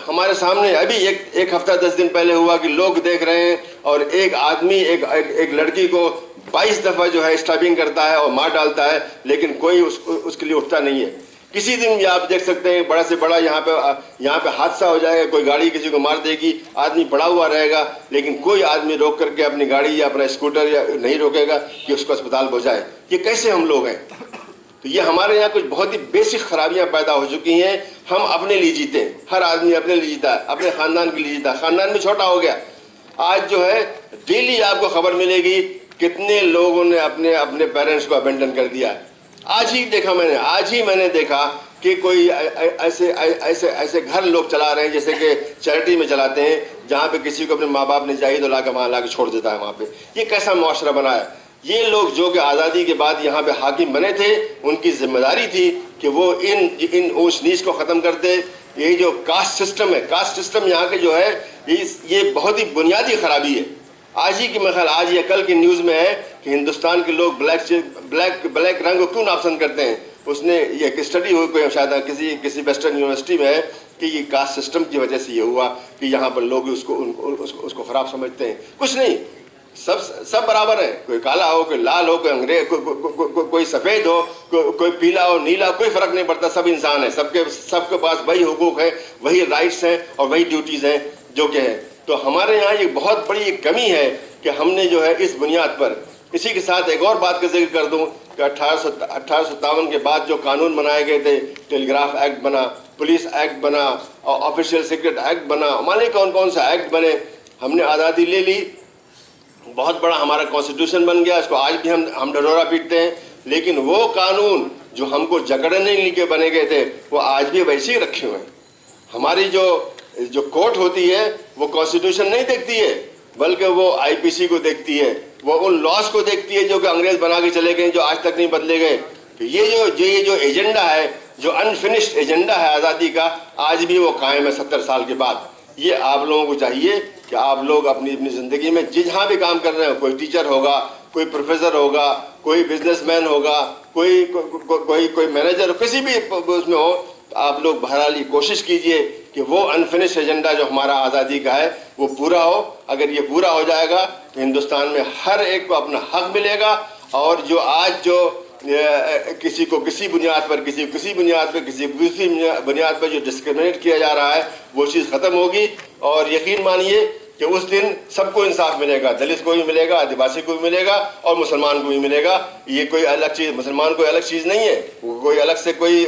हमारे सामने अभी एक हफ्ता 10 दिन पहले हुआ कि लोग देख रहे हैं और एक आदमी एक लड़की को 22 दफ़ा जो है स्टैबिंग करता है और मार डालता है, लेकिन कोई उसके लिए उठता नहीं है। किसी दिन आप देख सकते हैं बड़ा से बड़ा यहाँ पे हादसा हो जाएगा, कोई गाड़ी किसी को मार देगी, आदमी पड़ा हुआ रहेगा, लेकिन कोई आदमी रोक करके अपनी गाड़ी या अपना स्कूटर या नहीं रोकेगा कि उसको अस्पताल पहुँचाए। ये कैसे हम लोग हैं? तो ये हमारे यहाँ कुछ बहुत ही बेसिक खराबियाँ पैदा हो चुकी हैं। हम अपने लिए जीते हैं, हर आदमी अपने लिए जीता है, अपने ख़ानदान के लिए जीता है, ख़ानदान भी छोटा हो गया। आज जो है डेली आपको खबर मिलेगी कितने लोगों ने अपने अपने पेरेंट्स को अबेंडन कर दिया। आज ही मैंने देखा कि कोई ऐसे घर लोग चला रहे हैं जैसे कि चैरिटी में चलाते हैं, जहाँ पे किसी को अपने माँ बाप ने चाहिए तो लाकर वहाँ लाकर छोड़ देता है वहाँ पे। ये कैसा मुआशरा बना है? ये लोग जो कि आज़ादी के बाद यहाँ पे हाकिम बने थे, उनकी जिम्मेदारी थी कि वो इन ऊंच नीच को ख़त्म करते। ये जो कास्ट सिस्टम है, कास्ट सिस्टम यहाँ के जो है ये बहुत ही बुनियादी खराबी है। आज ही की मैं ख्याल आज या कल की न्यूज़ में है कि हिंदुस्तान के लोग ब्लैक रंग को क्यों नापसंद करते हैं। उसने ये एक स्टडी हुई कोई शायद किसी वेस्टर्न यूनिवर्सिटी में है कि ये कास्ट सिस्टम की वजह से ये हुआ कि यहाँ पर लोग उसको ख़राब समझते हैं। कुछ नहीं, सब बराबर है। कोई काला हो, कोई लाल हो, कोई अंग्रेज, कोई सफ़ेद हो, कोई पीला हो, नीला, कोई फ़र्क नहीं पड़ता। सब इंसान है, सबके पास वही हुकूक है, वही राइट्स हैं और वही ड्यूटीज़ हैं जो कि हैं। तो हमारे यहाँ ये बहुत बड़ी एक कमी है कि हमने जो है इस बुनियाद पर। इसी के साथ एक और बात का जिक्र कर दूं कि 1857 के बाद जो कानून बनाए गए थे, टेलीग्राफ एक्ट बना, पुलिस एक्ट बना और ऑफिशियल सीक्रेट एक्ट बना, माने कौन कौन सा एक्ट बने। हमने आज़ादी ले ली, बहुत बड़ा हमारा कॉन्स्टिट्यूशन बन गया, इसको आज भी हम ढिढोरा पीटते हैं। लेकिन वो कानून जो हमको जकड़ने के बने गए थे वो आज भी वैसे ही रखे हुए हैं। हमारी जो कोर्ट होती है वो कॉन्स्टिट्यूशन नहीं देखती है, बल्कि वो आईपीसी को देखती है, वो उन लॉस को देखती है जो कि अंग्रेज बना के चले गए, जो आज तक नहीं बदले गए। तो ये जो एजेंडा है, जो अनफिनिश्ड एजेंडा है आज़ादी का, आज भी वो कायम है 70 साल के बाद। ये आप लोगों को चाहिए कि आप लोग अपनी ज़िंदगी में जहाँ भी काम कर रहे हो, कोई टीचर होगा, कोई प्रोफेसर होगा, कोई बिजनेसमैन होगा, कोई मैनेजर, किसी भी उसमें हो, तो आप लोग बहरहाल ये कोशिश कीजिए कि वो अनफिनिश्ड एजेंडा जो हमारा आज़ादी का है वो पूरा हो। अगर ये पूरा हो जाएगा तो हिंदुस्तान में हर एक को अपना हक मिलेगा। और जो आज किसी को किसी बुनियाद पर किसी बुनियाद पर जो डिस्क्रिमिनेट किया जा रहा है वो चीज़ ख़त्म होगी। और यकीन मानिए कि उस दिन सबको इंसाफ मिलेगा, दलित को भी मिलेगा, आदिवासी को भी मिलेगा और मुसलमान को भी मिलेगा। ये कोई अलग चीज़, मुसलमान कोई अलग चीज़ नहीं है, कोई अलग से कोई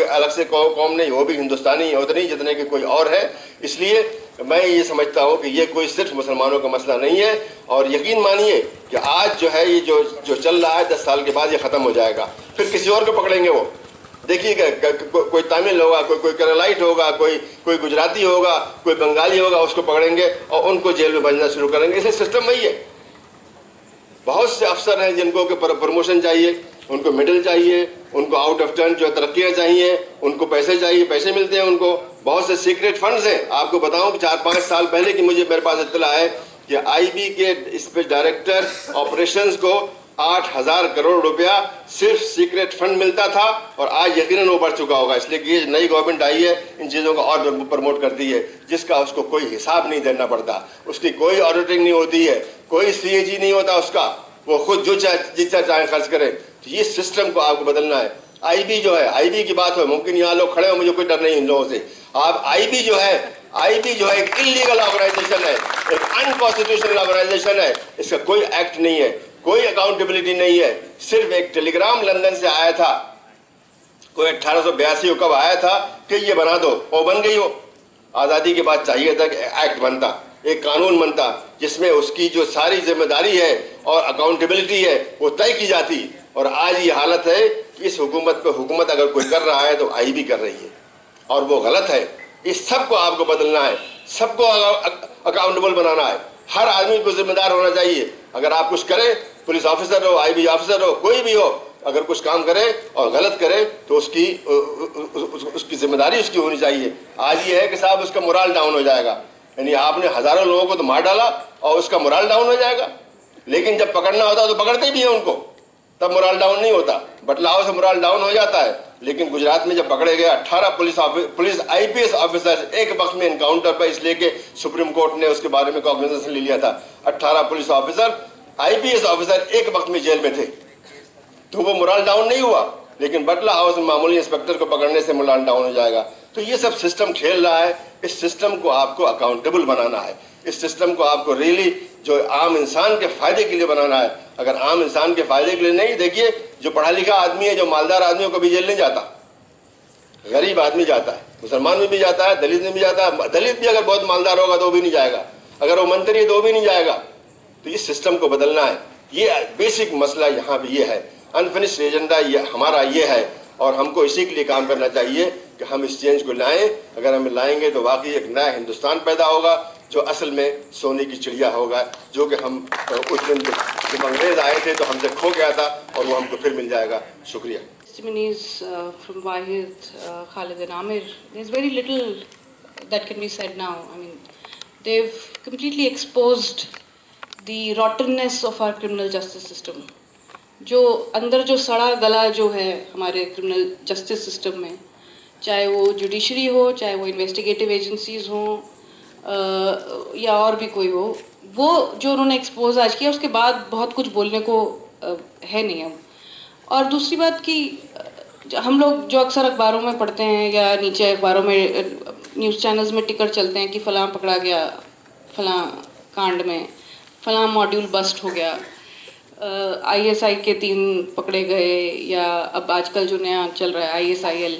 अलग से कौम नहीं, वो भी हिंदुस्तानी है उतनी जितने के कोई और है। इसलिए मैं ये समझता हूँ कि ये कोई सिर्फ मुसलमानों का मसला नहीं है। और यकीन मानिए कि आज जो है ये जो चल रहा है 10 साल के बाद ये ख़त्म हो जाएगा, फिर किसी और को पकड़ेंगे। वो देखिएगा, कोई तमिल होगा, कोई केरलाइट होगा, कोई गुजराती होगा, कोई बंगाली होगा, उसको पकड़ेंगे और उनको जेल में भेजना शुरू करेंगे। इसलिए सिस्टम वही है। बहुत से अफसर हैं जिनको प्रमोशन चाहिए, उनको मेडल चाहिए, उनको आउट ऑफ टर्न जो तरक्कियाँ चाहिए, उनको पैसे चाहिए, पैसे मिलते हैं उनको। बहुत से सीक्रेट फंड्स हैं। आपको बताऊं कि 4-5 साल पहले की मेरे पास इत्तला है कि आईबी के इस पे डायरेक्टर ऑपरेशंस को 8,000 करोड़ रुपया सिर्फ सीक्रेट फंड मिलता था और आज यकीनन वो बढ़ चुका होगा। इसलिए कि ये नई गवर्नमेंट आई है, इन चीज़ों को और प्रमोट करती है, जिसका उसको कोई हिसाब नहीं देना पड़ता, उसकी कोई ऑडिटिंग नहीं होती है, कोई सीएजी नहीं होता उसका, वो खुद जो जितना चाहे खर्च करे। तो ये सिस्टम को आपको बदलना है। आईबी जो है, आईबी की बात हो, मुमकिन यहाँ लोग खड़े हो, मुझे कोई डर नहीं इन लोगों से। आप आईबी जो है एक इलीगल ऑर्गेनाइजेशन है, एक अनकॉन्स्टिट्यूशनल ऑर्गेनाइजेशन है। इसका कोई एक्ट नहीं है, कोई अकाउंटेबिलिटी नहीं है। सिर्फ एक टेलीग्राम लंदन से आया था, कोई 1882 कब आया था कि ये बना दो, वो बन गई। वो आज़ादी के बाद चाहिए था कि एक्ट बनता, एक कानून बनता, जिसमें उसकी जो सारी जिम्मेदारी है और अकाउंटेबिलिटी है वो तय की जाती। और आज ये हालत है कि इस हुकूमत अगर कोई कर रहा है तो आईबी कर रही है और वो गलत है। इस सब को आपको बदलना है, सबको अकाउंटेबल बनाना है, हर आदमी को जिम्मेदार होना चाहिए। अगर आप कुछ करें, पुलिस ऑफिसर हो, आईबी ऑफिसर हो, कोई भी हो, अगर कुछ काम करे और गलत करे तो उसकी जिम्मेदारी उसकी होनी चाहिए। आज ये है कि साहब उसका मोरल डाउन हो जाएगा, यानी आपने हजारों लोगों को तो मार डाला और उसका मोरल डाउन हो जाएगा। लेकिन जब पकड़ना होता तो पकड़ते भी हैं उनको, तब मोरल डाउन नहीं होता, बटलाव से मोरल डाउन हो जाता है। लेकिन गुजरात में जब पकड़े गए 18 पुलिस आईपीएस ऑफिसर एक वक्त में इनकाउंटर पर, इसलिए कि सुप्रीम कोर्ट ने उसके बारे में कॉग्निजेंस ले लिया था। 18 पुलिस ऑफिसर आईपीएस ऑफिसर एक वक्त में जेल में थे, तो वो मोरल डाउन नहीं हुआ। लेकिन बटला हाउस में मामूली इंस्पेक्टर को पकड़ने से मुलान डाउन हो जाएगा। तो ये सब सिस्टम खेल रहा है। इस सिस्टम को आपको अकाउंटेबल बनाना है। इस सिस्टम को आपको रियली जो आम इंसान के फायदे के लिए बनाना है। अगर आम इंसान के फायदे के लिए नहीं, देखिए जो पढ़ा लिखा आदमी है, जो मालदार आदमी, को भी जेल नहीं जाता, गरीब आदमी जाता है, मुसलमान में भी जाता है, दलित में भी जाता है। दलित भी अगर बहुत मालदार होगा तो भी नहीं जाएगा, अगर वो मंत्री है तो भी नहीं जाएगा। तो इस सिस्टम को बदलना है। ये बेसिक मसला यहाँ पे ये है, अनफिनिश्ड एजेंडा ये हमारा ये है, और हमको इसी के लिए काम करना चाहिए कि हम इस चेंज को लाएं। अगर हम लाएंगे तो वाकई एक नया हिंदुस्तान पैदा होगा, जो असल में सोने की चिड़िया होगा, जो कि हम उस दिन जब अंग्रेज आए थे तो हमसे खो गया था और वो हमको फिर मिल जाएगा। शुक्रिया। Testimonies from Wahid, Khalid and Amir, there's very little that can be said now. I mean, they've completely exposed the rottenness of our criminal justice system. जो अंदर जो सड़ा गला जो है हमारे criminal justice system में, चाहे वो जुडिशरी हो, चाहे वो इन्वेस्टिगेटिव एजेंसीज हों या और भी कोई हो, वो जो उन्होंने एक्सपोज आज किया, उसके बाद बहुत कुछ बोलने को है नहीं अब। और दूसरी बात कि हम लोग जो अक्सर अखबारों में पढ़ते हैं या नीचे अखबारों में न्यूज़ चैनल्स में टिकर चलते हैं कि फ़लाँ पकड़ा गया, फ़लाँ कांड में फ़लाँ मॉड्यूल बस्ट हो गया, ISI के 3 पकड़े गए, या अब आजकल जो नया चल रहा है ISIL,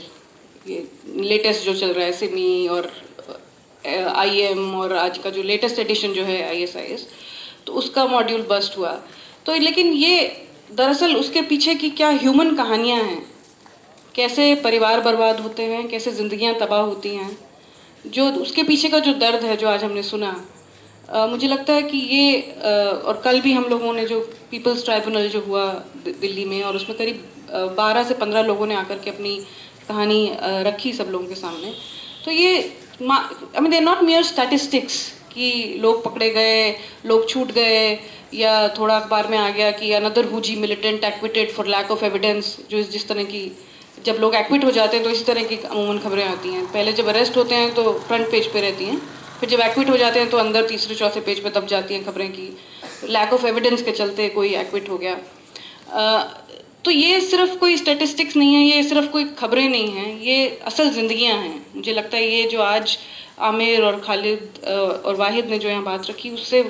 ये लेटेस्ट जो चल रहा है सिमी और IM, और आज का जो लेटेस्ट एडिशन जो है ISIS, तो उसका मॉड्यूल बस्ट हुआ। तो लेकिन ये दरअसल उसके पीछे की क्या ह्यूमन कहानियाँ हैं, कैसे परिवार बर्बाद होते हैं, कैसे ज़िंदगियाँ तबाह होती हैं, जो उसके पीछे का जो दर्द है जो आज हमने सुना, मुझे लगता है कि ये और कल भी हम लोगों ने जो पीपल्स ट्राइब्यूनल जो हुआ दिल्ली में, और उसमें करीब 12 से 15 लोगों ने आकर के अपनी कहानी रखी सब लोगों के सामने। तो ये I mean they are not mere statistics कि लोग पकड़े गए, लोग छूट गए, या थोड़ा अखबार में आ गया कि another HuJI militant acquitted for lack of evidence. जो जिस तरह की, जब लोग एक्विट हो जाते हैं तो इसी तरह की अमूमन खबरें आती हैं। पहले जब अरेस्ट होते हैं तो फ्रंट पेज पे रहती हैं, फिर जब एक्विट हो जाते हैं तो अंदर तीसरे चौथे पेज पे दब जाती हैं खबरें की लैक ऑफ एविडेंस के चलते कोई एक्विट हो गया। तो ये सिर्फ कोई स्टैटिस्टिक्स नहीं है, ये सिर्फ कोई खबरें नहीं हैं, ये असल ज़िंदगियां हैं। मुझे लगता है ये जो आज आमिर और खालिद और वाहिद ने जो यहाँ बात रखी, उससे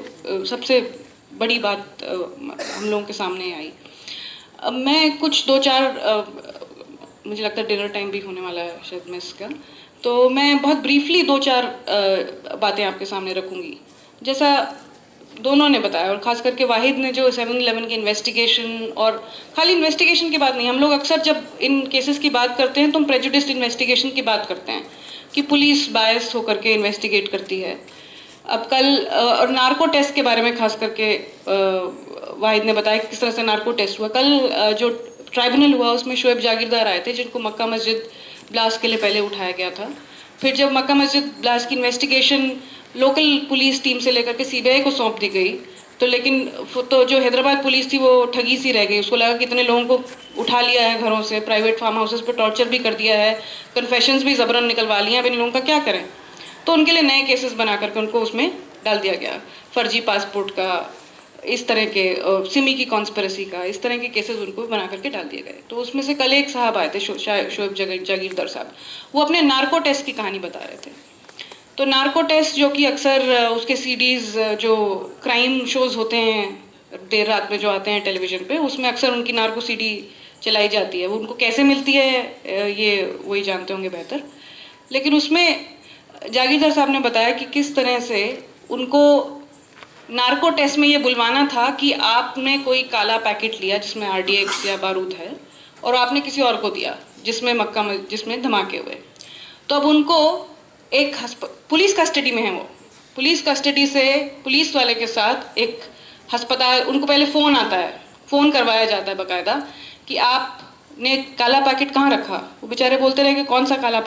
सबसे बड़ी बात हम लोगों के सामने आई। मैं कुछ 2-4 मुझे लगता है डिनर टाइम भी होने वाला है शायद मिस का, तो मैं बहुत ब्रीफली 2-4 बातें आपके सामने रखूँगी। जैसा दोनों ने बताया, और ख़ास करके वाहिद ने जो 7/11 की इन्वेस्टिगेशन, और खाली इन्वेस्टिगेशन की बात नहीं, हम लोग अक्सर जब इन केसेस की बात करते हैं तो हम प्रेजुडिस्ड इन्वेस्टिगेशन की बात करते हैं कि पुलिस बायस होकर के इन्वेस्टिगेट करती है। अब कल और नार्को टेस्ट के बारे में खास करके वाहिद ने बताया कि किस तरह से नार्को टेस्ट हुआ। कल जो ट्राइब्यूनल हुआ उसमें शोएब जागीरदार आए थे, जिनको मक्का मस्जिद ब्लास्ट के लिए पहले उठाया गया था। फिर जब मक्का मस्जिद ब्लास्ट की इन्वेस्टिगेशन लोकल पुलिस टीम से लेकर के CBI को सौंप दी गई, तो लेकिन तो जो हैदराबाद पुलिस थी वो ठगी सी रह गई। उसको लगा कि इतने लोगों को उठा लिया है घरों से, प्राइवेट फार्म हाउसेस पे टॉर्चर भी कर दिया है, कन्फेशंस भी ज़बरन निकलवा लिया, अब इन लोगों का क्या करें। तो उनके लिए नए केसेस बना करके उनको उसमें डाल दिया गया, फर्जी पासपोर्ट का, इस तरह के सिमी की कॉन्स्पिरेसी का, इस तरह के केसेस उनको बना करके डाल दिए गए। तो उसमें से कल एक साहब आए थे, शोएब जागीरदार साहब, वो अपने नार्को टेस्ट की कहानी बता रहे थे। तो नार्को टेस्ट जो कि अक्सर उसके CDs जो क्राइम शोज़ होते हैं देर रात में जो आते हैं टेलीविज़न पे, उसमें अक्सर उनकी नार्को CD चलाई जाती है। वो उनको कैसे मिलती है ये वही जानते होंगे बेहतर। लेकिन उसमें जागीरदार साहब ने बताया कि किस तरह से उनको नार्को टेस्ट में ये बुलवाना था कि आपने कोई काला पैकेट लिया जिसमें RDX या बारूद है, और आपने किसी और को दिया जिसमें धमाके हुए। तो अब उनको एक पुलिस कस्टडी में है, वो पुलिस कस्टडी से पुलिस वाले के साथ एक अस्पताल, उनको पहले फ़ोन आता है, फ़ोन करवाया जाता है बाकायदा कि आपने काला पैकेट कहाँ रखा। वो बेचारे बोलते रहे कि कौन सा काला